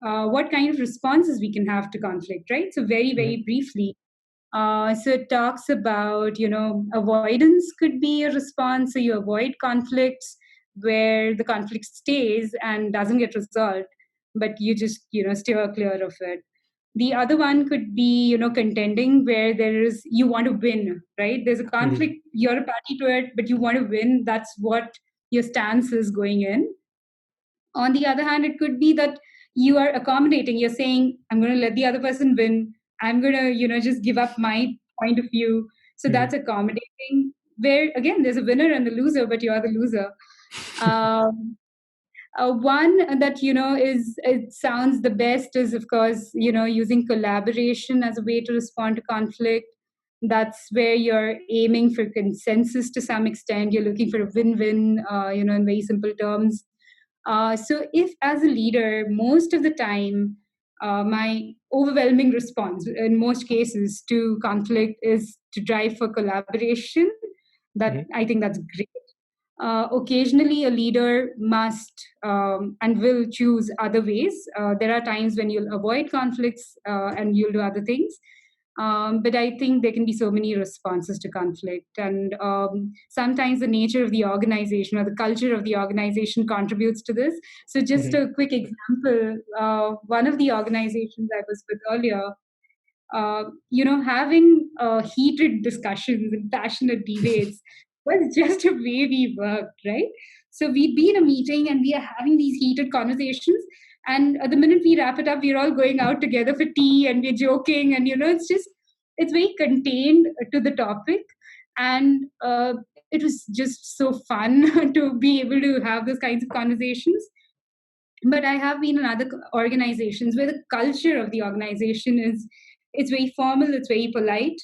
what kind of responses we can have to conflict, right? So very, Mhm. very briefly. So it talks about, avoidance could be a response. So you avoid conflicts where the conflict stays and doesn't get resolved, but you just, steer clear of it. The other one could be, contending, where you want to win, right? There's a Mhm. conflict, you're a party to it, but you want to win. That's what your stance is going in. On the other hand, it could be that you are accommodating. You're saying, I'm going to let the other person win. I'm going to, just give up my point of view. So that's Mhm. accommodating, where again, there's a winner and a loser, but you're the loser. Um, one that is it sounds the best is, of course, using collaboration as a way to respond to conflict. That's where you're aiming for consensus to some extent. You're looking for a win-win, in very simple terms. So if as a leader, most of the time, my overwhelming response in most cases to conflict is to drive for collaboration, that Mhm. I think that's great. Occasionally, a leader must and will choose other ways. There are times when you'll avoid conflicts and you'll do other things. But I think there can be so many responses to conflict. And sometimes the nature of the organization or the culture of the organization contributes to this. So, just Mhm. a quick example, one of the organizations I was with earlier, having heated discussions and passionate debates was just a way we worked, right? So we'd be in a meeting and we are having these heated conversations. And the minute we wrap it up, we're all going out together for tea and we're joking. And, it's very contained to the topic. And it was just so fun to be able to have those kinds of conversations. But I have been in other organizations where the culture of the organization is it's very formal, it's very polite.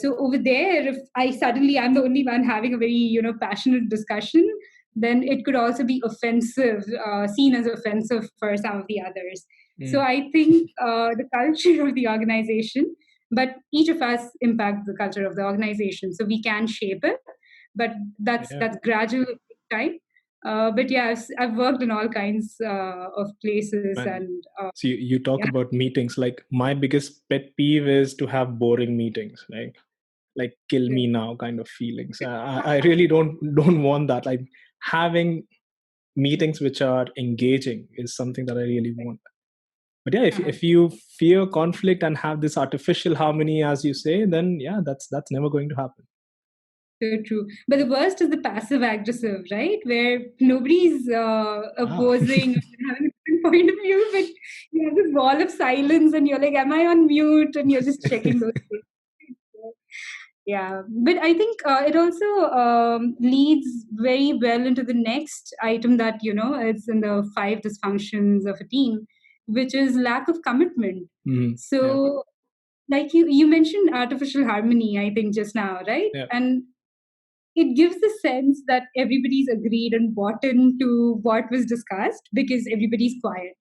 So over there, if I suddenly I'm the only one having a very passionate discussion, then it could also be offensive, seen as offensive for some of the others. So Mm. I think the culture of the organization, but each of us impact the culture of the organization, so we can shape it. But Yeah, that's gradual time. But yes, I've worked in all kinds of places, man. and So you talk yeah, about meetings. Like, my biggest pet peeve is to have boring meetings. Like, like kill Right. me now kind of feelings. I really don't want that. Like having meetings which are engaging is something that I really want. But yeah, Uh-huh. if you fear conflict and have this artificial harmony, as you say, then yeah, that's never going to happen. So true. But the worst is the passive aggressive, right? Where nobody's Ah. opposing or having a different point of view, but you have this wall of silence and you're like, am I on mute? And you're just checking those things. Yeah. But I think it also leads very well into the next item that, is in the five dysfunctions of a team, which is lack of commitment. Yeah, So, like you mentioned artificial harmony, I think just now, right? yeah. And it gives the sense that everybody's agreed and bought into what was discussed because everybody's quiet.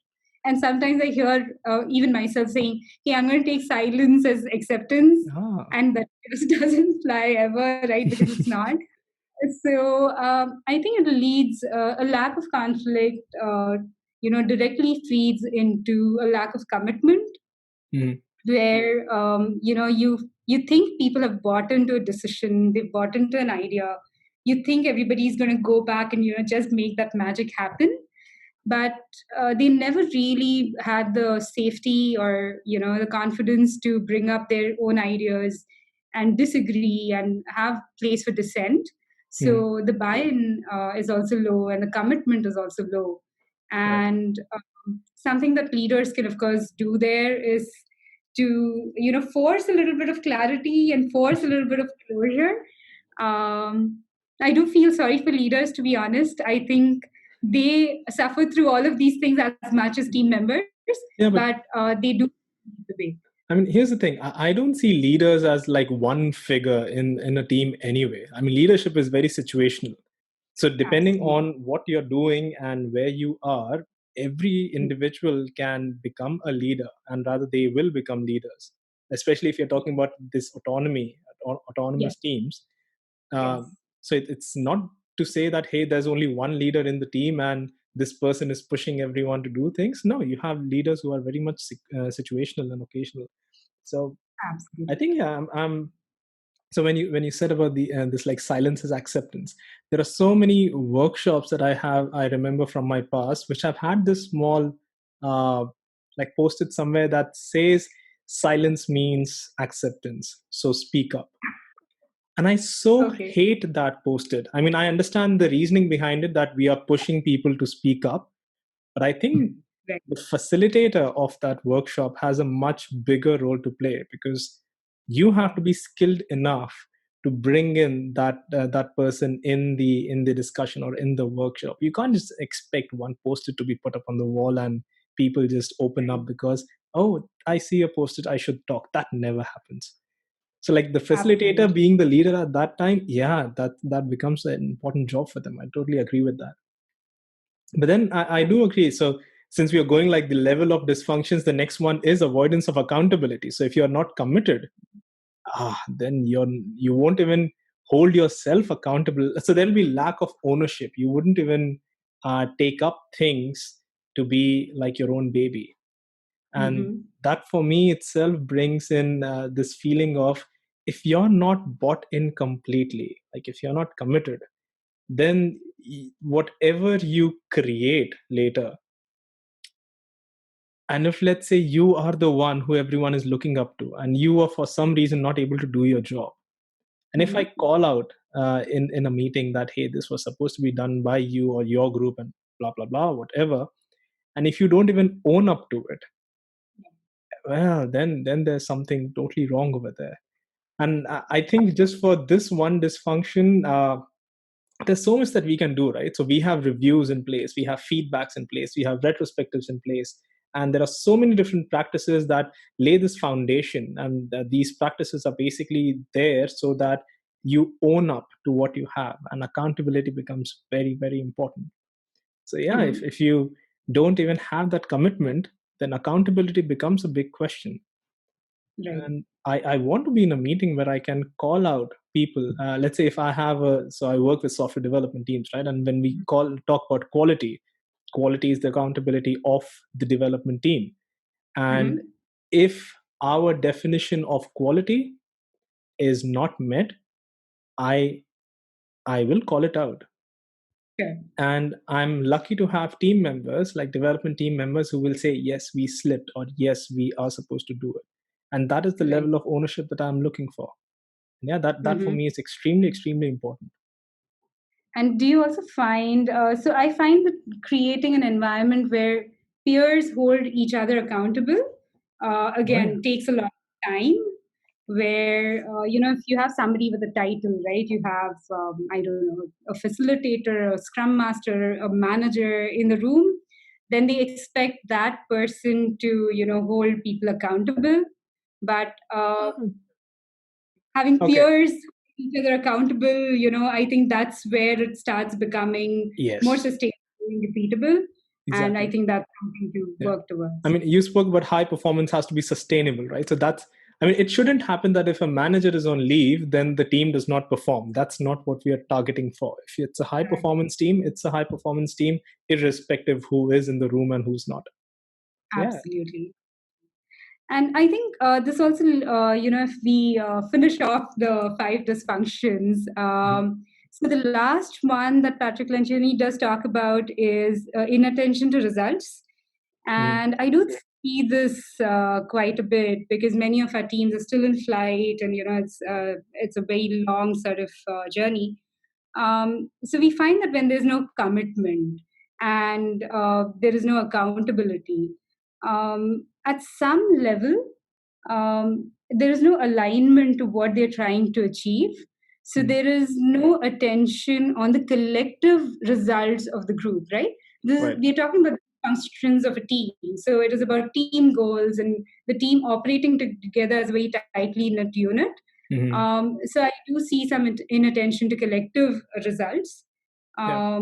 And sometimes I hear even myself saying, hey, I'm going to take silence as acceptance. Ah. And that just doesn't fly ever, right? Because it's not. So I think it leads a lack of conflict, directly feeds into a lack of commitment Mhm. where you think people have bought into a decision, they've bought into an idea, you think everybody's going to go back and just make that magic happen, but they never really had the safety or the confidence to bring up their own ideas and disagree and have place for dissent. Mhm. So the buy-in is also low and the commitment is also low. Right. And something that leaders can of course do there is to force a little bit of clarity and force a little bit of closure. I do feel sorry for leaders, to be honest. I think they suffer through all of these things as much as team members, Yeah, but but they do the way. I mean, here's the thing. I don't see leaders as like one figure in a team anyway. I mean, leadership is very situational. So depending Absolutely. on what you're doing and where you are, every individual can become a leader, and rather they will become leaders. Especially if you're talking about this autonomy, Yes. autonomous teams. Yes. So it's not to say that hey, there's only one leader in the team and this person is pushing everyone to do things. No, you have leaders who are very much situational and occasional. So I Absolutely. think yeah, I'm so when you said about the this like silence is acceptance, there are so many workshops that I remember from my past which have had this small uh, like posted somewhere that says silence means acceptance, so speak up. And I so Okay. hate that posted. I mean, I understand the reasoning behind it, that we are pushing people to speak up, but I think Right. the facilitator of that workshop has a much bigger role to play, because you have to be skilled enough to bring in that person in the discussion or in the workshop. You can't just expect one post-it to be put up on the wall and people just open Right. up because, oh, I see a post-it, I should talk. That never happens. So like the facilitator Absolutely. being the leader at that time, yeah, that becomes an important job for them. I totally agree with that. But then I do agree. So since we are going like the level of dysfunctions, the next one is avoidance of accountability. So if you're not committed, then you won't even hold yourself accountable. So there'll be lack of ownership. You wouldn't even take up things to be like your own baby. And Mm-hmm. that for me itself brings in this feeling of, if you're not bought in completely, like if you're not committed, then whatever you create later, and if let's say you are the one who everyone is looking up to and you are for some reason not able to do your job, and if I Mm-hmm. call out in a meeting that hey, this was supposed to be done by you or your group and blah blah blah whatever, and if you don't even own up to it, well then there's something totally wrong over there. And I think just for this one dysfunction, there's so much that we can do, right? So we have reviews in place, we have feedbacks in place, we have retrospectives in place, and there are so many different practices that lay this foundation. And these practices are basically there so that you own up to what you have, and accountability becomes very, very important. So yeah, Mm-hmm. if you don't even have that commitment, then accountability becomes a big question. Right. And I want to be in a meeting where I can call out people. Let's say if I have so I work with software development teams, right? And when we talk about quality, quality is the accountability of the development team. And Mm-hmm. if our definition of quality is not met, I I will call it out. Sure. And I'm lucky to have team members, like development team members, who will say, yes, we slipped, or yes, we are supposed to do it. And that is the Right. level of ownership that I'm looking for. And yeah, that for Mm-hmm. me is extremely, extremely important. And do you also find, so I find that creating an environment where peers hold each other accountable, Oh, yeah. again, takes a lot of time. Where, if you have somebody with a title, right, you have, I don't know, a facilitator, a scrum master, a manager in the room, then they expect that person to, hold people accountable. But having Okay. peers each other accountable, I think that's where it starts becoming more Yes, sustainable and repeatable. And I exactly. think that's something to Yeah. work I towards. mean, you spoke about high performance has to be sustainable, right? So I mean, it shouldn't happen that if a manager is on leave, then the team does not perform. That's not what we are targeting for. If it's a high Correct. performance team, it's a high performance team, irrespective who is in the room and who's not. Yeah. Absolutely. And I think this also, if we finish off the five dysfunctions, Mhm. so the last one that Patrick Lencioni does talk about is inattention to results. Mhm. And I do see this quite a bit because many of our teams are still in flight, and it's a very long sort of journey. So we find that when there's no commitment and there is no accountability, at some level, there is no alignment to what they're trying to achieve. So Mhm. there is no attention on the collective results of the group, right? Right. We're talking about the functions of a team. So it is about team goals and the team operating together as a very tightly knit unit. Mhm. So I do see some inattention to collective results. Yeah.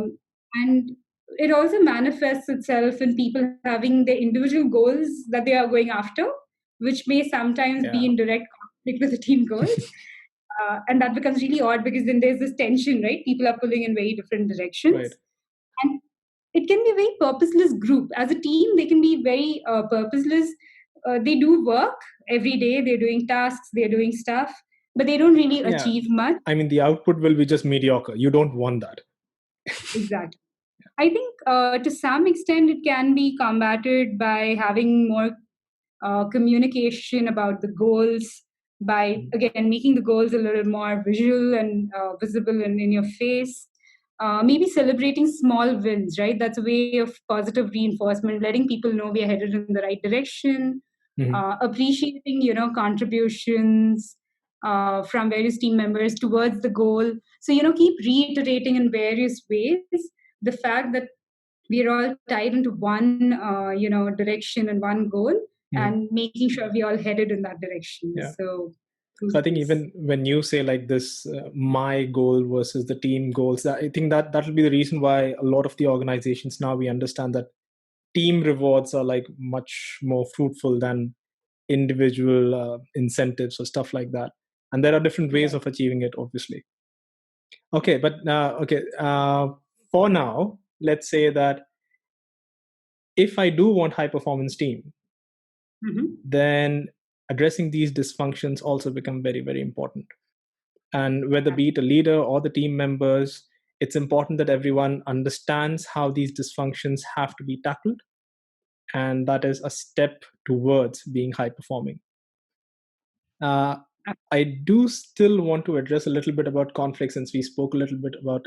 And it also manifests itself in people having their individual goals that they are going after, which may sometimes be Yeah. in direct conflict with the team goals. And that becomes really odd because then there's this tension, right? People are pulling in very different Right. directions. And it can be a very purposeless group. As a team, they can be very purposeless. They do work every day, they're doing tasks, they're doing stuff, but they don't really Yeah. achieve much. I mean, the output will be just mediocre. You don't want that. Exactly. I think to some extent it can be combated by having more communication about the goals, by Mhm. again making the goals a little more visual and visible and in your face. Maybe celebrating small wins, right? That's a way of positive reinforcement, letting people know we are headed in the right direction. Mhm. Appreciating, contributions from various team members towards the goal. So, keep reiterating in various ways the fact that we are all tied into one direction and one goal, Mhm. and making sure we all headed in that direction. Yeah. So So those I think things. even when you say like this, my goal versus the team goals, I think that will be the reason why a lot of the organizations now we understand that team rewards are like much more fruitful than individual incentives or stuff like that. And there are different ways Right. of achieving it, obviously. Okay, but okay, for now, let's say that if I do want high performance team, Hmm. then addressing these dysfunctions also become very, very important. And whether be it a leader or the team members, it's important that everyone understands how these dysfunctions have to be tackled, and that is a step towards being high performing. uh, I do still want to address a little bit about conflict, since we spoke a little bit about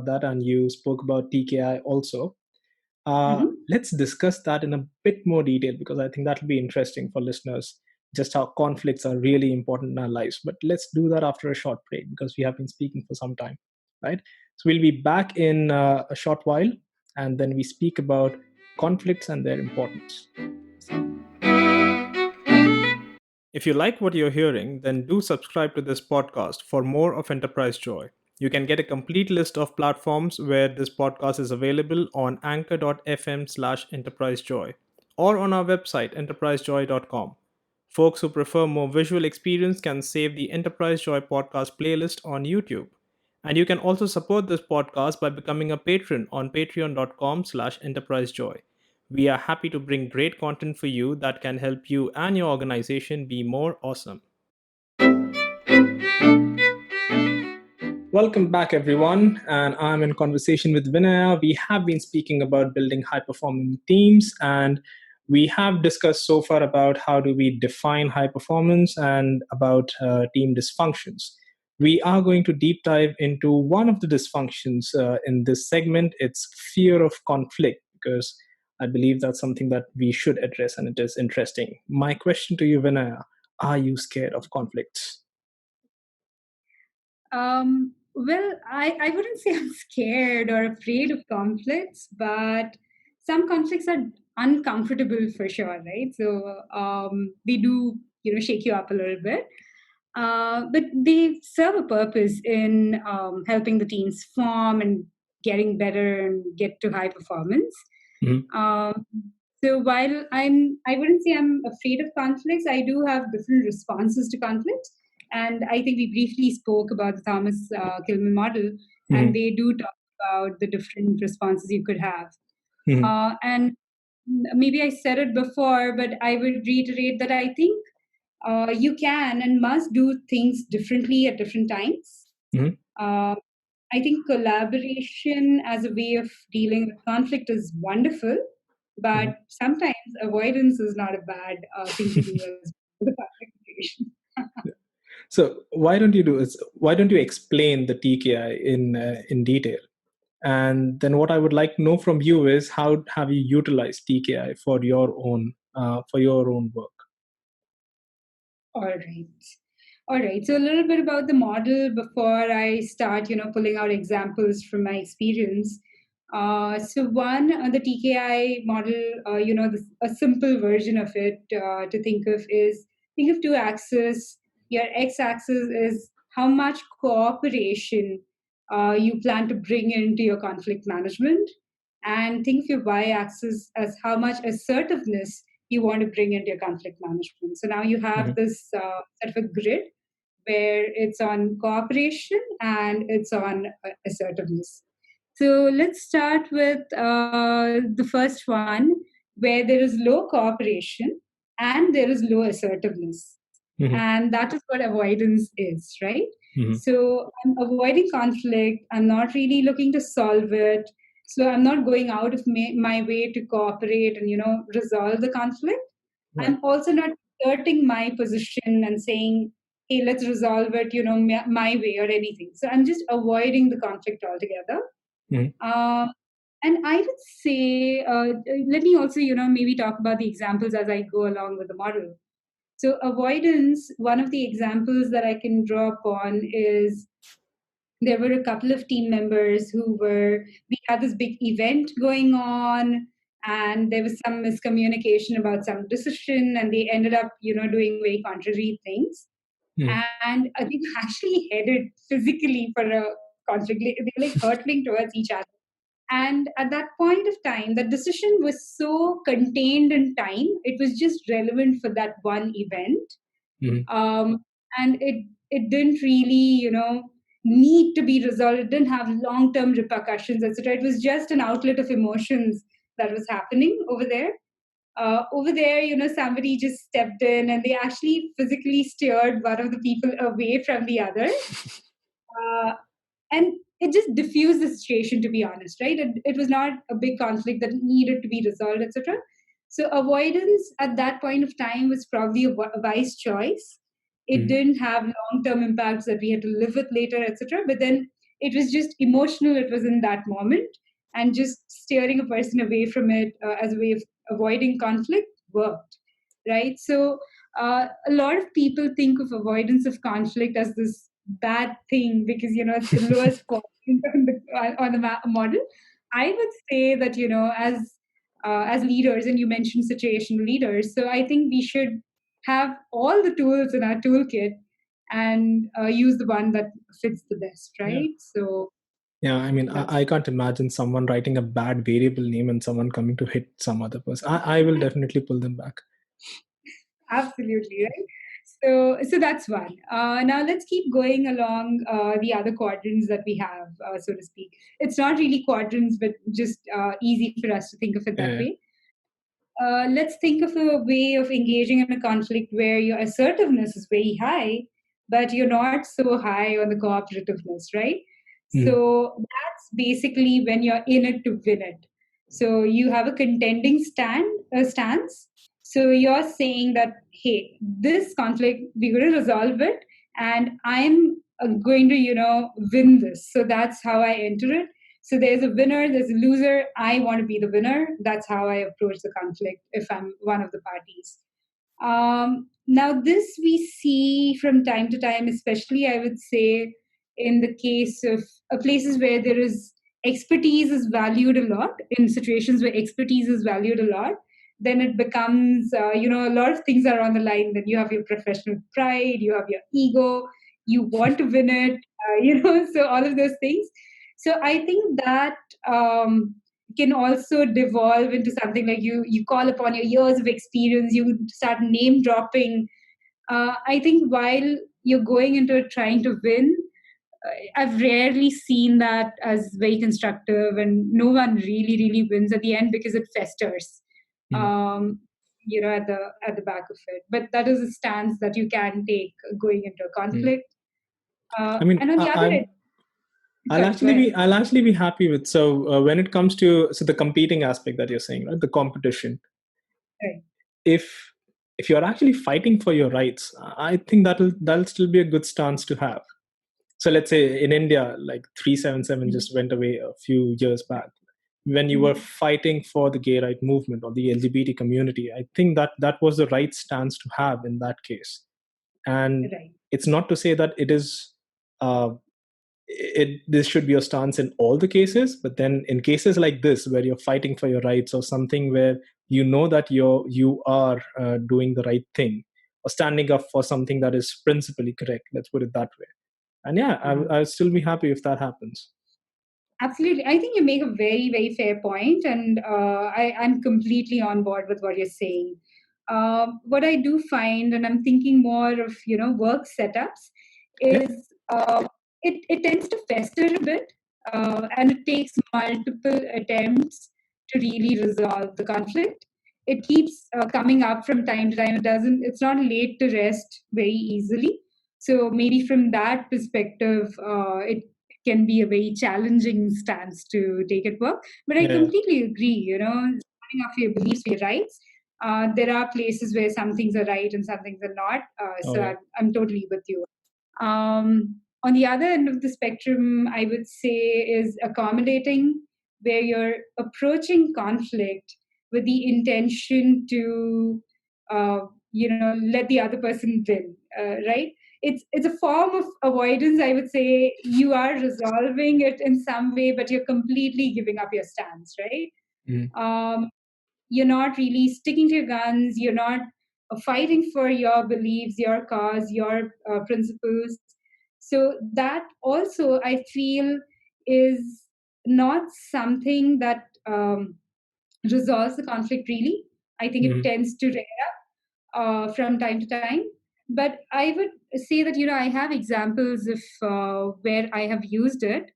that, and you spoke about TKI also. Hmm. Let's discuss that in a bit more detail, because I think that'll be interesting for listeners, just how conflicts are really important in our lives. But let's do that after a short break, because we have been speaking for some time, right? So we'll be back in a short while, and then we speak about conflicts and their importance. If you like what you're hearing, then do subscribe to this podcast for more of Enterprise Joy. You can get a complete list of platforms where this podcast is available on anchor.fm/enterprisejoy or on our website enterprisejoy.com. Folks who prefer more visual experience can save the Enterprise Joy podcast playlist on YouTube. And you can also support this podcast by becoming a patron on patreon.com/enterprisejoy. We are happy to bring great content for you that can help you and your organization be more awesome. Welcome back, everyone. And I'm in conversation with Vinaya. We have been speaking about building high performing teams, and we have discussed so far about how do we define high performance and about team dysfunctions. We are going to deep dive into one of the dysfunctions in this segment. It's fear of conflict, because I believe that's something that we should address, and it is interesting. My question to you, Vinaya, are you scared of conflicts? Well, I wouldn't say I'm scared or afraid of conflicts, but some conflicts are uncomfortable for sure, right? So they do, shake you up a little bit. But they serve a purpose in helping the teams form and getting better and get to high performance. Mhm. Um, so while I wouldn't say I'm afraid of conflicts. I do have different responses to conflicts, and I think we briefly spoke about the Thomas Kilmann model, and Mhm. they do talk about the different responses you could have. Mhm. And maybe I said it before, but I would reiterate that I think you can and must do things differently at different times. Mhm. Uh, I think collaboration as a way of dealing with conflict is wonderful, but Mhm. sometimes avoidance is not a bad thing to do as well. The conflict situation. So why don't you explain the TKI in detail? And then what I would like to know from you is how have you utilized TKI for your own work? All right. All right. So a little bit about the model before I start, pulling out examples from my experience. So one, the TKI model, a simple version of it to think of is think of two axes. Your x-axis is how much cooperation you plan to bring into your conflict management, and think of your y-axis as how much assertiveness you want to bring into your conflict management. So now you have Mhm. this sort of a grid where it's on cooperation and it's on assertiveness. So let's start with the first one, where there is low cooperation and there is low assertiveness. Mhm. And that is what avoidance is, right? Mhm. So I'm avoiding conflict. I'm not really looking to solve it. So I'm not going out of my way to cooperate and, resolve the conflict. Right. I'm also not asserting my position and saying, hey, let's resolve it, my way or anything. So I'm just avoiding the conflict altogether. Mhm. Um, and I would say, let me also, maybe talk about the examples as I go along with the model. So, avoidance, one of the examples that I can draw upon is there were a couple of team members we had this big event going on, and there was some miscommunication about some decision, and they ended up, doing very contrary things. Mhm. And I think actually headed physically for a conflict. They were like hurtling towards each other. And at that point of time, the decision was so contained in time, it was just relevant for that one event. Mhm. um, and it didn't really need to be resolved. It didn't have long term repercussions, etc. It was just an outlet of emotions that was happening over there. Somebody just stepped in and they actually physically steered one of the people away from the other. uh, and it just diffused the situation, to be honest, right? It was not a big conflict that needed to be resolved, etc. So avoidance at that point of time was probably a wise choice. It Mhm. didn't have long term impacts that we had to live with later, etc. But then it was just emotional. It was in that moment, and just steering a person away from it as a way of avoiding conflict worked, right? So a lot of people think of avoidance of conflict as this bad thing because it's the lowest quadrant on the model. I would say that as leaders, and you mentioned situational leaders, so I think we should have all the tools in our toolkit and use the one that fits the best, Yeah. right? So Yeah, I mean, that's I can't imagine someone writing a bad variable name and someone coming to hit some other person. I will definitely pull them back. absolutely right. So that's one. Now let's keep going along the other quadrants that we have, so to speak. It's not really quadrants, but just easy for us to think of it that Yeah. way. Let's think of a way of engaging in a conflict where your assertiveness is very high, but you're not so high on the cooperativeness, right? Mm. So that's basically when you're in it to win it. So you have a contending stance. So you're saying that, hey, this conflict, we're going to resolve it, and I'm going to, win this. So that's how I enter it. So there's a winner, there's a loser. I want to be the winner. That's how I approach the conflict if I'm one of the parties. Now, this we see from time to time, especially I would say in the case of places where there is expertise is valued a lot, in situations where expertise is valued a lot, then it becomes, a lot of things are on the line. Then you have your professional pride, you have your ego, you want to win it, so all of those things. So I think that can also devolve into something like you call upon your years of experience, you start name dropping. I think while you're going into it trying to win, I've rarely seen that as very constructive, and no one really wins at the end because it festers. Mm. Um, at the back of it. But that is a stance that you can take going into a Mm. conflict. I mean, And on the other end, sorry, go ahead. I'll actually be happy with, so when it comes to, so the competing aspect that you're saying, right, the competition, Right. if you're actually fighting for your rights, I think that'll still be a good stance to have. So let's say in India, like 377 Mhm. just went away a few years back. When you were Mhm. fighting for the gay right movement or the LGBT community, I think that was the right stance to have in that case. And Right. it's not to say that it is uh, this should be your stance in all the cases, but then in cases like this where you're fighting for your rights or something where you know that you are doing the right thing or standing up for something that is principally correct, let's put it that way. And yeah, Uh-huh. I'll still be happy if that happens. Absolutely. I think you make a very fair point, and I'm completely on board with what you're saying. What I do find, and I'm thinking more of, work setups, Yeah. is it tends to fester a bit, and it takes multiple attempts to really resolve the conflict. It keeps coming up from time to time. It's not laid to rest very easily. So maybe from that perspective, it can be a very challenging stance to take at work. But I Yeah. completely agree, standing up for your beliefs, for your rights. There are places where some things are right and some things are not. Oh So yeah. I'm totally with you. On the other end of the spectrum, I would say is accommodating, where you're approaching conflict with the intention to, uh, let the other person win, right? It's a form of avoidance, I would say. You are resolving it in some way, but you're completely giving up your stance, right? Mm. Um, you're not really sticking to your guns. You're not fighting for your beliefs, your cause, your principles. So that also I feel is not something that resolves the conflict really. I think it Mm. tends to rear up from time to time. But I would say that, I have examples of where I have used it,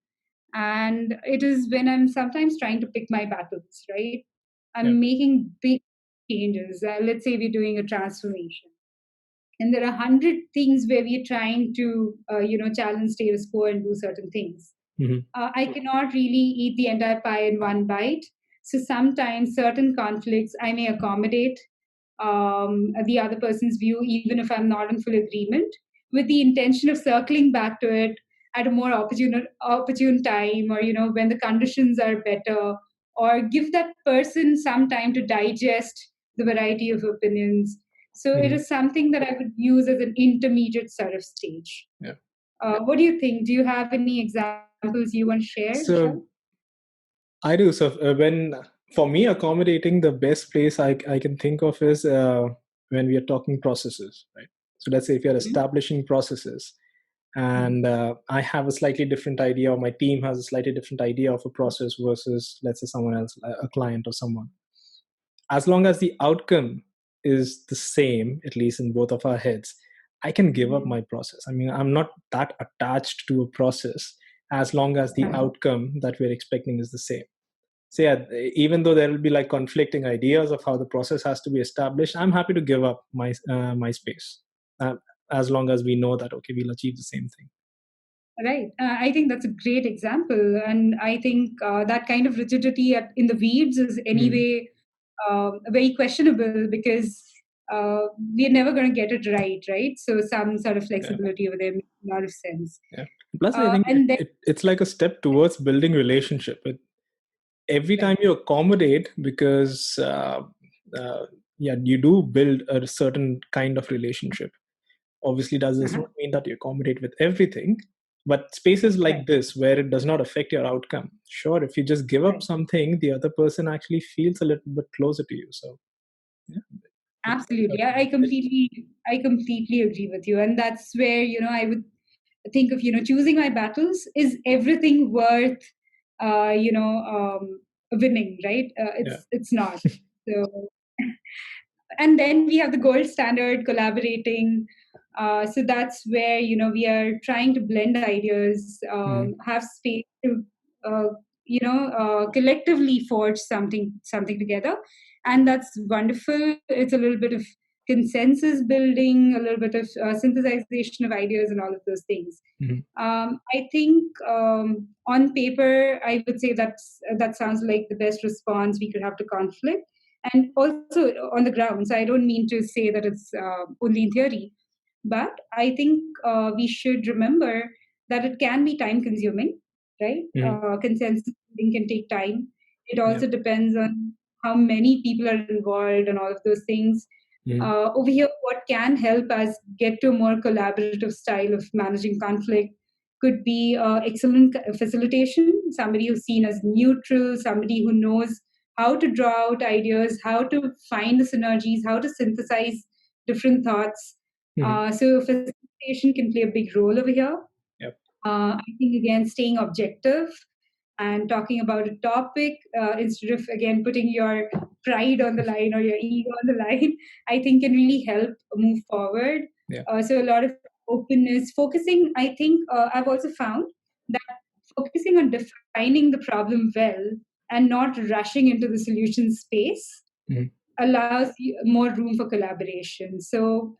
and it is when I'm sometimes trying to pick my battles, right? Yeah. I'm making big changes. Let's say we're doing a transformation, and there are 100 things where we're trying to, challenge status quo and do certain things. Mm-hmm. I cannot really eat the entire pie in one bite. So sometimes certain conflicts I may accommodate the other person's view, even if I'm not in full agreement, with the intention of circling back to it at a more opportune time, or when the conditions are better, or give that person some time to digest the variety of opinions. So it Mm-hmm. is something that I would use as an intermediate sort of stage. Yeah. What do you think? Do you have any examples you want to share, Vishal? So I do. So when for me, accommodating, the best place I can think of is when we are talking processes, right? So let's say if you're Mhm. establishing processes, Mhm. and I have a slightly different idea, or my team has a slightly different idea of a process versus, let's say, someone else, a client or someone. As long as the outcome is the same, at least in both of our heads, I can give up Mhm. my process. I mean, I'm not that attached to a process as long as the outcome that we're expecting is the same. So yeah, even though there will be like conflicting ideas of how the process has to be established, I'm happy to give up my space. as long as we know that, okay, we'll achieve the same thing. Right. I think that's a great example. And I think that kind of rigidity in the weeds is Mm. anyway very questionable because uh, we're never going to get it right, right? So some sort of Yeah. flexibility over there makes a lot of sense. Yeah. Plus, I think And then, it's like a step towards building relationship. Every right. time you accommodate, because yeah, you do build a certain kind of relationship. Obviously, does this Uh-huh. not mean that you accommodate with everything, but spaces like Right. this where it does not affect your outcome. Sure, if you just give up Right. something, the other person actually feels a little bit closer to you. So yeah, it works out Absolutely. to be good. I completely agree with you. And that's where, I would think of, choosing my battles. Is everything worth, winning, right? Yeah. It's not. So, and then we have the gold standard collaborating. So that's where we are trying to blend ideas, Mm, have space to uh, collectively forge something together, and that's wonderful. It's a little bit of consensus building, a little bit of synthesization of ideas, and all of those things. mhm, I think on paper, I would say that sounds like the best response we could have to conflict, and also on the ground. So I don't mean to say that it's only in theory, but I think we should remember that it can be time consuming, right? mhm, Consensus building can take time. It yeah. also depends on how many people are involved and all of those things. Mhm, Over here, what can help us get to a more collaborative style of managing conflict could be excellent facilitation, somebody who's seen as neutral, somebody who knows how to draw out ideas, how to find the synergies, how to synthesize different thoughts. mhm, So facilitation can play a big role over here. yep. I think again, staying objective and talking about a topic instead of again putting your pride on the line or your ego on the line, I think can really help move forward. Yeah. So a lot of openness, focusing. I think I've also found that focusing on defining the problem well and not rushing into the solution space Mhm, allows more room for collaboration. So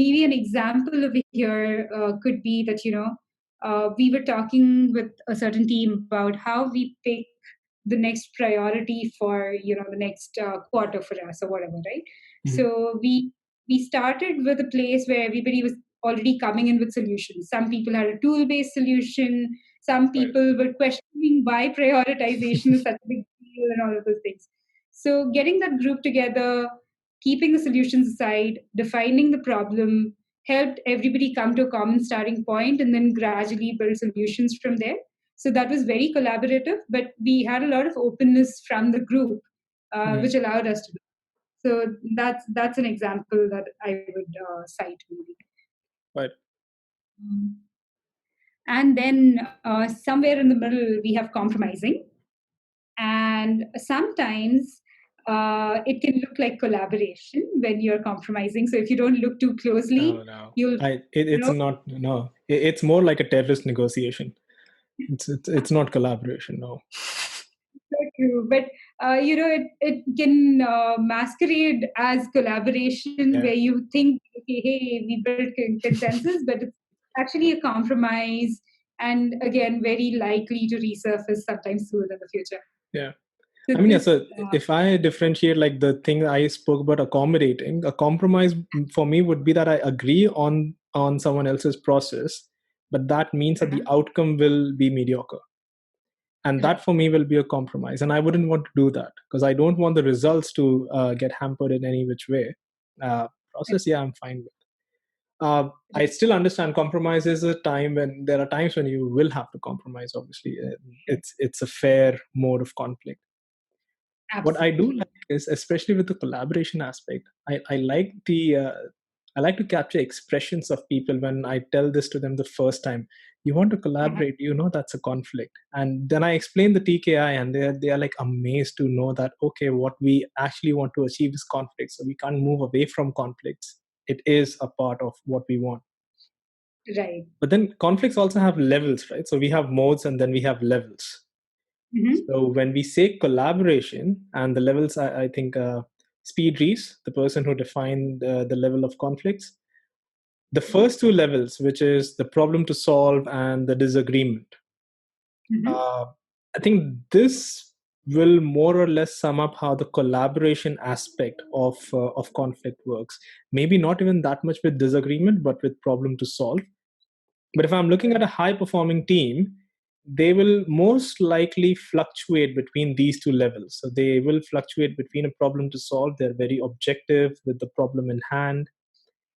maybe an example over here could be that we were talking with a certain team about how we pick the next priority for the next quarter for us or whatever, right? mhm, So we started with a place where everybody was already coming in with solutions. Some people had a tool based solution. Some right. people were questioning why prioritization is such a big deal and all of those things. So, getting that group together, keeping the solutions aside, defining the problem, helped everybody come to a common starting point and then gradually build solutions from there. So, that was very collaborative, but we had a lot of openness from the group, Mhm, which allowed us to do. So, that's an example that I would cite, maybe. right. Mm. And then somewhere in the middle, we have compromising. And sometimes it can look like collaboration when you're compromising. So if you don't look too Oh closely, no, you'll, you it's know, not. No, it's more like a terrorist negotiation. It's not collaboration. No. so true. But it can masquerade as collaboration Yeah. where you think, okay, hey, we built consensus, but it's actually a compromise, and again, very likely to resurface sometime soon in the future. Yeah. So I mean, yeah, this, so if I differentiate like the thing I spoke about accommodating, a compromise for me would be that I agree on someone else's process, but that means that the uh-huh, outcome will be mediocre. And that right, for me will be a compromise. And I wouldn't want to do that because I don't want the results to get hampered in any which way. right, Process, yeah, I'm fine with. I still understand compromise is a time when there are times when you will have to compromise. Obviously, right. it's a fair mode of conflict. What I do Absolutely. like is, especially with the collaboration aspect, I like the I like to capture expressions of people when I tell this to them the first time. You want to Uh-huh. collaborate, you know that's a conflict, and then I explain the TKI, and they are like amazed to know that okay, what we actually want to achieve is conflict, so we can't move away from conflicts. It is a part of what we want. Right. But then conflicts also have levels, right? So we have modes and then we have levels. Mhm. So when we say collaboration and the levels, I think Speed Reese, the person who defined the level of conflicts, The first two levels, which is the problem to solve and the disagreement, Mm-hmm. uh, I think this will more or less sum up how the collaboration aspect of conflict works. Maybe not even that much with disagreement, but with problem to solve. But if I'm looking at a high performing team, they will most likely fluctuate between these two levels. So they will fluctuate between a problem to solve. They're very objective with the problem in hand,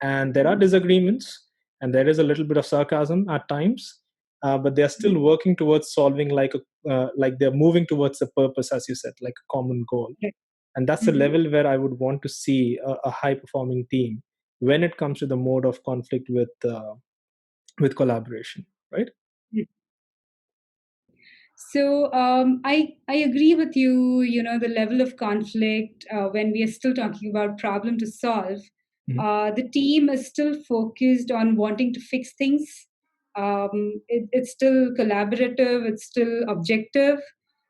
and there are Mm-hmm. disagreements, and there is a little bit of sarcasm at times, but they are still Mm-hmm. working towards solving like they're moving towards a purpose, as you said, like a common goal. Right. And that's the Mm-hmm. level where I would want to see a high performing team when it comes to the mode of conflict with collaboration, right? So I agree with you. You know, the level of conflict when we are still talking about problem to solve, Mhm. the team is still focused on wanting to fix things. It's still collaborative. It's still objective.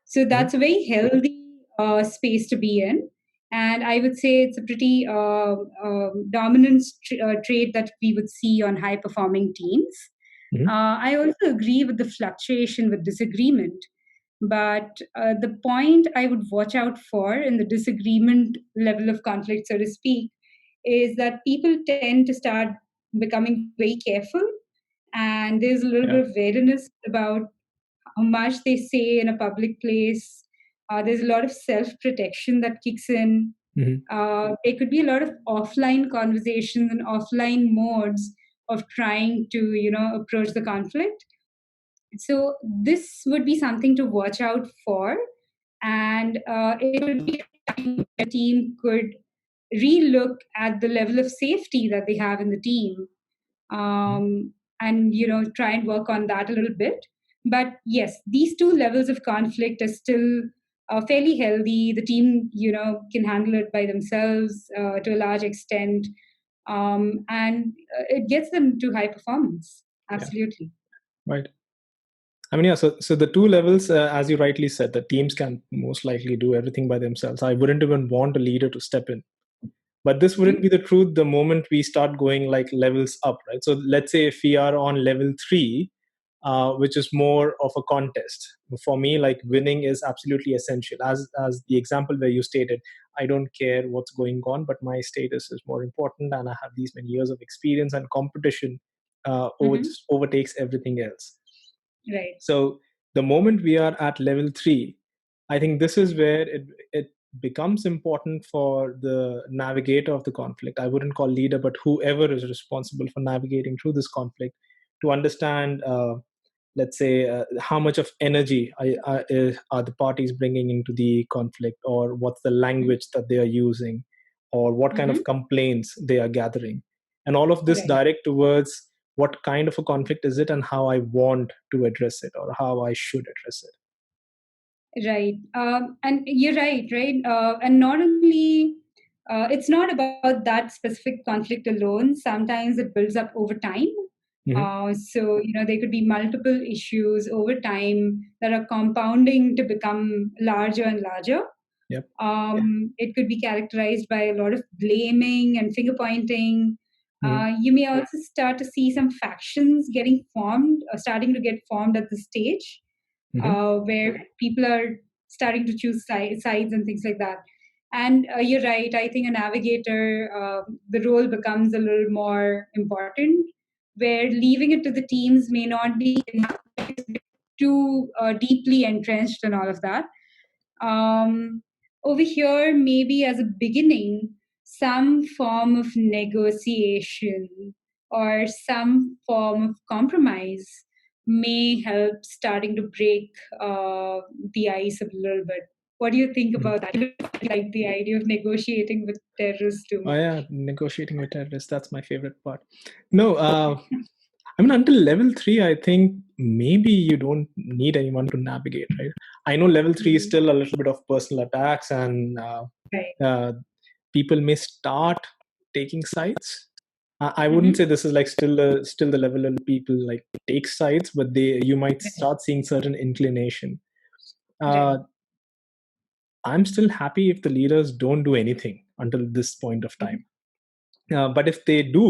So Mhm. that's a very healthy space to be in. And I would say it's a pretty dominant trait that we would see on high performing teams. Mhm. I also agree with the fluctuation with disagreement, but the point I would watch out for in the disagreement level of conflict, so to speak, is that people tend to start becoming very careful, and there's a little Yeah. bit of wariness about how much they say in a public place. There's a lot of self protection that kicks in. Mhm. There could be a lot of offline conversations and offline modes of trying to, approach the conflict. So this would be something to watch out for, and it would be a time when a team could relook at the level of safety that they have in the team, Mhm. and try and work on that a little bit. But yes, these two levels of conflict are still fairly healthy. The team can handle it by themselves to a large extent, and it gets them to high performance. Yeah. Absolutely. Right. I mean, yeah. So the two levels, as you rightly said, the teams can most likely do everything by themselves. I wouldn't even want a leader to step in. But this wouldn't Mhm. be the truth the moment we start going like levels up, right? So let's say if we are on level three, which is more of a contest. For me, like winning is absolutely essential. As the example where you stated, I don't care what's going on, but my status is more important, and I have these many years of experience, and competition Mhm. overtakes everything else. Right. So the moment we are at level three, I think this is where it becomes important for the navigator of the conflict. I wouldn't call leader, but whoever is responsible for navigating through this conflict to understand, let's say, how much of energy are the parties bringing into the conflict, or what's the Mhm. language that they are using, or what kind of Mhm. complaints they are gathering. And all of this Right. direct towards what kind of a conflict is it and how I want to address it or how I should address it. Right. And you're right, right? And not only, it's not about that specific conflict alone. Sometimes it builds up over time. Hmm. So, there could be multiple issues over time that are compounding to become larger and larger. Yep. It could be characterized by a lot of blaming and finger pointing. Hmm. You may also start to see some factions getting formed, starting to get formed at this stage, Hmm. where people are starting to choose sides and things like that. And you're right. I think a navigator, the role becomes a little more important, where leaving it to the teams may not be enough, too deeply entrenched in all of that. Um, Over here, maybe as a beginning, some form of negotiation or some form of compromise may help starting to break the ice a little bit. What do you think Hmm. about that? I like the idea of negotiating with terrorists too Oh much. yeah, negotiating with terrorists, that's my favorite part. No, I mean, until level three, I think maybe you don't need anyone to navigate, right? I know level three is Mhm. still a little bit of personal attacks, and Right. uh, people may start taking sides. I wouldn't Hmm. say this is like still the level of people like take sides, but they you might Right. start seeing certain inclination. Right. Uh, I'm still happy if the leaders don't do anything until this point of Mhm. time. But if they do,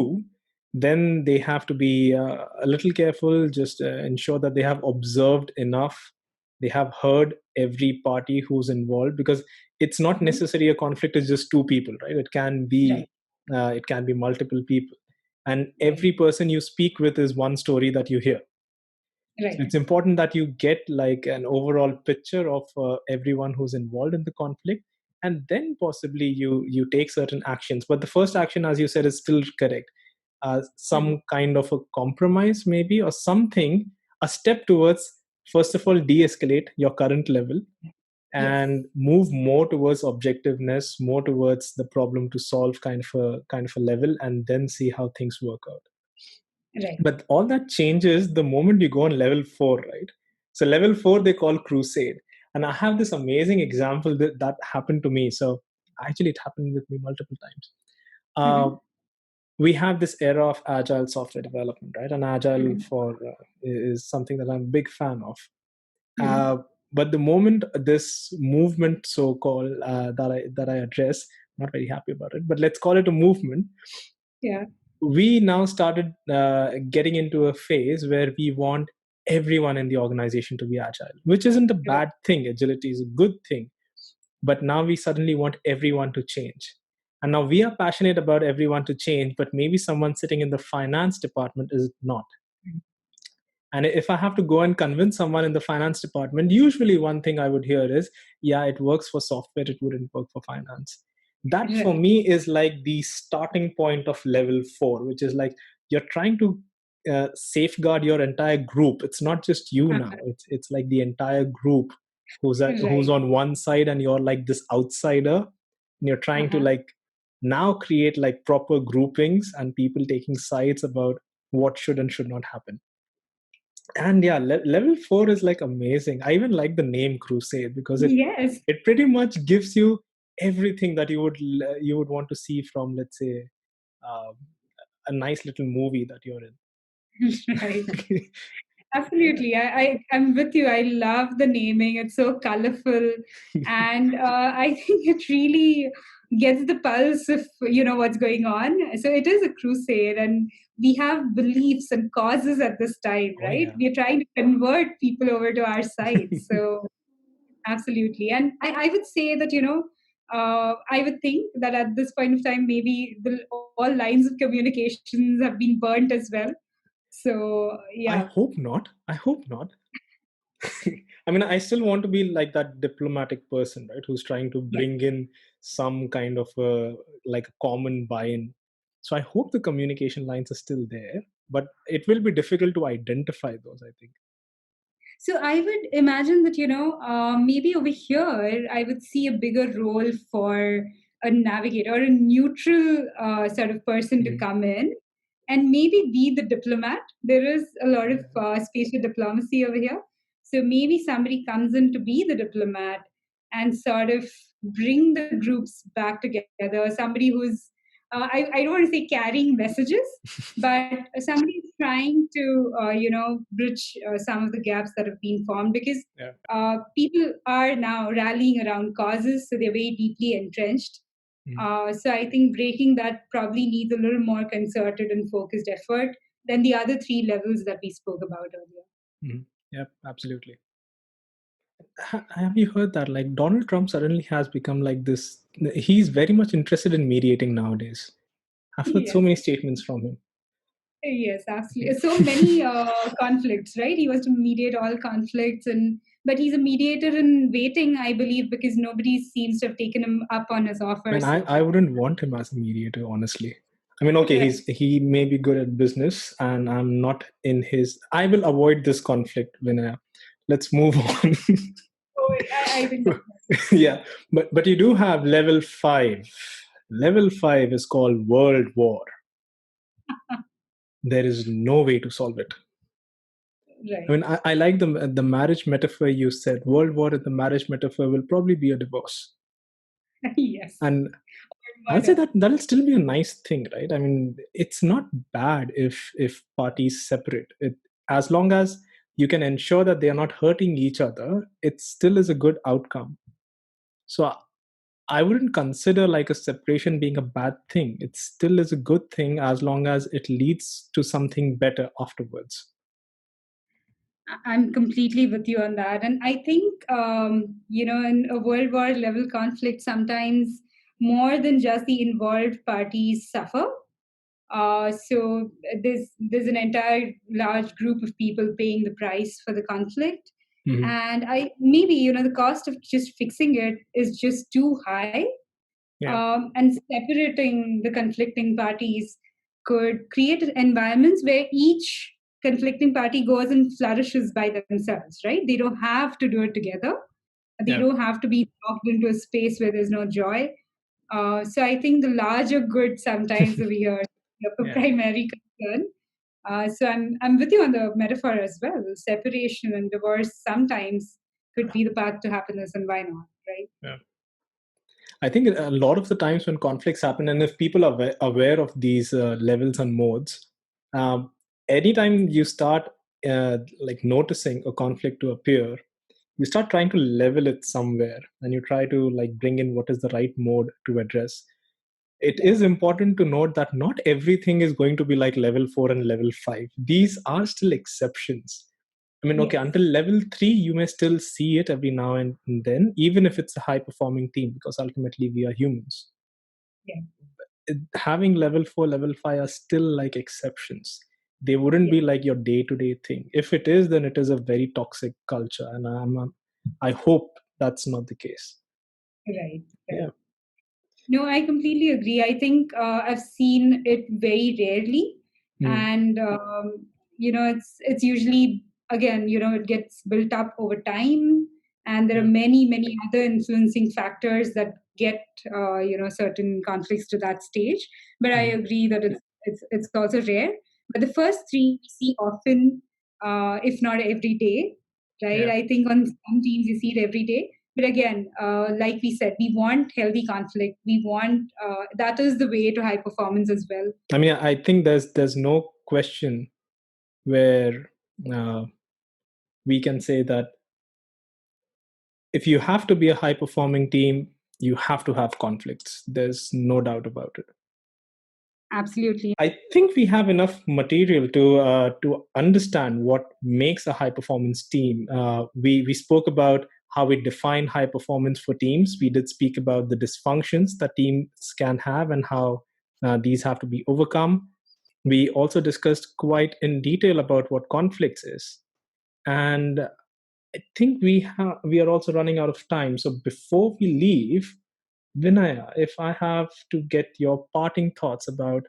Then they have to be a little careful, just ensure that they have observed enough, they have heard every party who's involved, because it's not Mhm. necessarily a conflict is just two people, right? Right. It can be multiple people, and Right. every person you speak with is one story that you hear. So Right. it's important that you get like an overall picture of everyone who's involved in the conflict, and then possibly you take certain actions. But the first action, as you said, is still correct. Mhm. Some kind of a compromise, maybe, or something, a step towards, first of all, de-escalate your current level Yes. and move more towards objectiveness, more towards the problem to solve kind of a level, and then see how things work out. Right. But all that changes the moment you go on level 4, right? So level 4 they call crusade. And I have this amazing example that happened to me. So actually it happened with me multiple times. uh, Mhm. we have this era of agile software development, right? And agile Mhm. for is something that I'm a big fan of. Mhm. uh, but the moment this movement, so called, that I address, not very happy about it, but let's call it a movement. Yeah. We now started getting into a phase where we want everyone in the organization to be agile, which isn't a Right. bad thing. Agility is a good thing. But now we suddenly want everyone to change. And now we are passionate about everyone to change, but maybe someone sitting in the finance department is not. Mhm. And if I have to go and convince someone in the finance department, usually one thing I would hear is, yeah, it works for software, it wouldn't work for finance. That for Right. me is like the starting point of level 4, which is like you're trying to safeguard your entire group. It's not just you now, Uh-huh. it's like the entire group who's Right. on one side, and you're like this outsider, and you're trying to Uh-huh. like now create like proper groupings and people taking sides about what should and should not happen. And yeah, level 4 is like amazing. I even like the name crusade because Yes. it pretty much gives you everything that you would want to see from, let's say, um, a nice little movie that you're Right. in. Yeah. Absolutely. I'm with you. I love the naming. It's so colorful. And I think it really gets the pulse of, what's going on. So it is a crusade. And we have beliefs and causes at this time, Oh right? yeah. We're trying to convert people over to our side. So absolutely. And I would say that, I would think that at this point of time, maybe all lines of communications have been burnt as well. So, I yeah. hope not. I hope not. I mean, I still want to be like that diplomatic person, right? Who's trying to Yeah. bring in some kind of like a common buy-in. So I hope the communication lines are still there, but it will be difficult to identify those, I think. So I would imagine that, maybe over here, I would see a bigger role for a navigator or a neutral sort of person to Mhm. come in and maybe be the diplomat. There is a lot of Yeah. space for diplomacy over here. So maybe somebody comes in to be the diplomat and sort of bring the groups back together. Somebody who's, I don't want to say carrying messages, but somebody is trying to bridge some of the gaps that have been formed because Yeah. people are now rallying around causes, so they're very deeply entrenched. Mhm. So I think breaking that probably needs a little more concerted and focused effort than the other three levels that we spoke about earlier. Mhm. Yep, absolutely. Have you heard that like Donald Trump suddenly has become like this? He's very much interested in mediating nowadays. I've heard so Yes. many statements from him. Yes, absolutely. So many conflicts, right? He was to mediate all conflicts, and but he's a mediator in waiting, I believe, because nobody seems to have taken him up on his offer Man, so I far. wouldn't want him as a mediator, honestly. I mean, okay, Right. he may be good at business, and I'm not in his. I will avoid this conflict, Vinaya. Let's move on. So I think Yeah, but you do have level 5. Level 5 is called World War. There is no way to solve it. I right. mean, I like the marriage metaphor you said. World War and the marriage metaphor will probably be a divorce, Yes. and I'll say Murder. that that'll still be a nice thing, right? I mean, it's not bad if parties separate. It, as long as you can ensure that they are not hurting each other, it still is a good outcome. So I wouldn't consider like a separation being a bad thing. It still is a good thing as long as it leads to something better afterwards. I'm completely with you on that. And I think, in a world war level conflict, sometimes more than just the involved parties suffer. So there's an entire large group of people paying the price for the conflict. Mhm. And I maybe, the cost of just fixing it is just too high. Yeah, And separating the conflicting parties could create environments where each conflicting party goes and flourishes by themselves, right? They don't have to do it together. They yeah, don't have to be locked into a space where there's no joy. So I think the larger good sometimes over here the yeah. primary concern. So I'm with you on the metaphor as well. Separation and divorce sometimes could be the path to happiness, and why not, right? Yeah. I think a lot of the times when conflicts happen, and if people are aware of these levels and modes, um, anytime you start like noticing a conflict to appear, you start trying to level it somewhere, and you try to like bring in what is the right mode to address. It Yeah. is important to note that not everything is going to be like level 4 and level 5. These are still exceptions. I mean, okay, Yes. until level 3, you may still see it every now and then, even if it's a high performing team, because ultimately we are humans. Yeah. Having level 4, level 5 are still like exceptions. They wouldn't Yeah. be like your day to day thing. If it is, then it is a very toxic culture. And I hope that's not the case. Right. Yeah. Right. No, I completely agree. I think I've seen it very rarely, Mm, and it's usually again, it gets built up over time, and there are yeah. many other influencing factors that get certain conflicts to that stage. But I Mm, agree that it's also rare. But the first three we see often, if not every day, right? yeah. I think on some teams you see it every day, but again, like we said, we want healthy conflict. We want that is the way to high performance as well. I mean, I think there's no question where uh, we can say that if you have to be a high performing team, you have to have conflicts. There's no doubt about it. Absolutely. I think we have enough material to understand what makes a high performance team. We spoke about how we define high performance for teams. We did speak about the dysfunctions that teams can have and how these have to be overcome. We also discussed quite in detail about what conflicts is, and I think we are also running out of time. So before we leave, Vinaya, if I have to get your parting thoughts about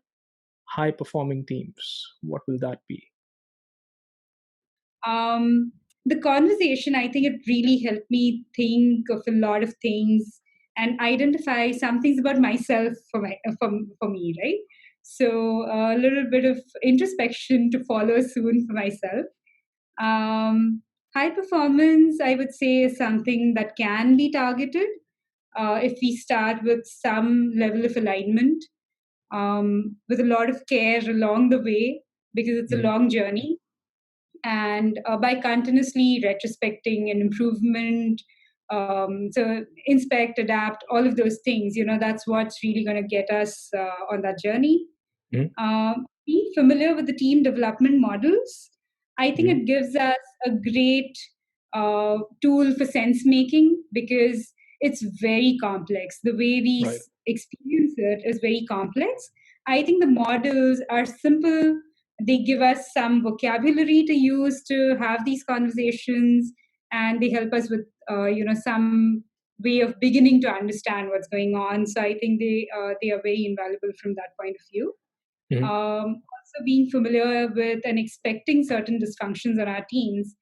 high performing teams, what will that be? Um, the conversation, I think it really helped me think of a lot of things and identify some things about myself for me, right? So a little bit of introspection to follow soon for myself. Um, High performance, I would say, is something that can be targeted if we start with some level of alignment, with a lot of care along the way, because it's a Mm, long journey. And by continuously retrospecting and improvement, so inspect, adapt, all of those things, that's what's really going to get us on that journey. mm, Being familiar with the team development models, I think mm. it gives us a great tool for sense making because it's very complex. The way we Right. experience it is very complex. I think the models are simple. They give us some vocabulary to use to have these conversations, and they help us with some way of beginning to understand what's going on. So I think they are very invaluable from that point of view. Mm, Also, being familiar with and expecting certain dysfunctions on our teams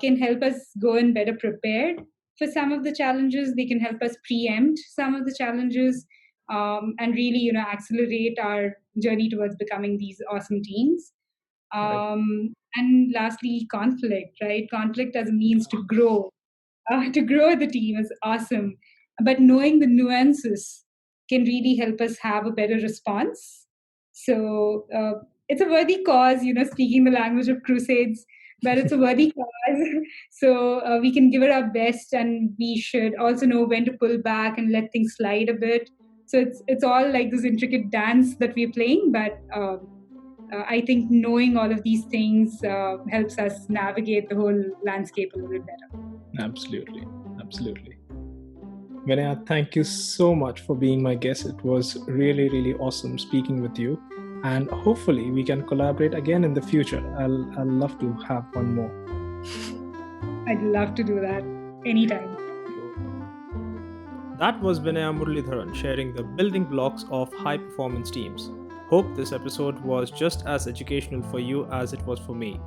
can help us go in better prepared for some of the challenges. They can help us preempt some of the challenges, and really, accelerate our journey towards becoming these awesome teams. right. And lastly, conflict, right? Conflict as a means to grow the team is awesome. But knowing the nuances can really help us have a better response. So it's a worthy cause, speaking the language of crusades. but it's a worthy cause. So we can give it our best, and we should also know when to pull back and let things slide a bit. So it's all like this intricate dance that we're playing, but I think knowing all of these things helps us navigate the whole landscape a little better. Absolutely. Absolutely. Vinaya, thank you so much for being my guest. It was really, really awesome speaking with you. And hopefully we can collaborate again in the future. I'll love to have one more. I'd love to do that anytime. That was Vinaya Murlidharan sharing the building blocks of high performance teams. Hope this episode was just as educational for you as it was for me.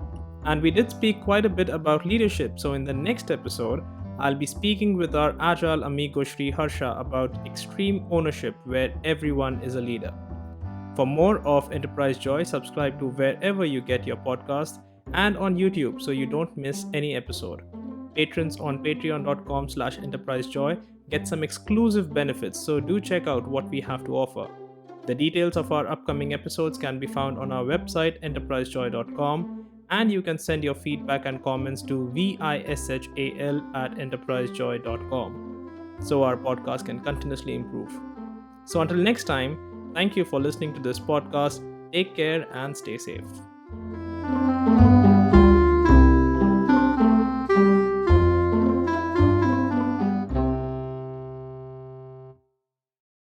And we did speak quite a bit about leadership, so in the next episode, I'll be speaking with our agile amigo Shri Harsha about extreme ownership where everyone is a leader. For more of Enterprise Joy, subscribe to wherever you get your podcast and on YouTube so you don't miss any episode. Patrons on patreon.com/enterprisejoy get some exclusive benefits, so do check out what we have to offer. The details of our upcoming episodes can be found on our website enterprisejoy.com, and you can send your feedback and comments to vishal@enterprisejoy.com so our podcast can continuously improve. So until next time, thank you for listening to this podcast. Take care and stay safe.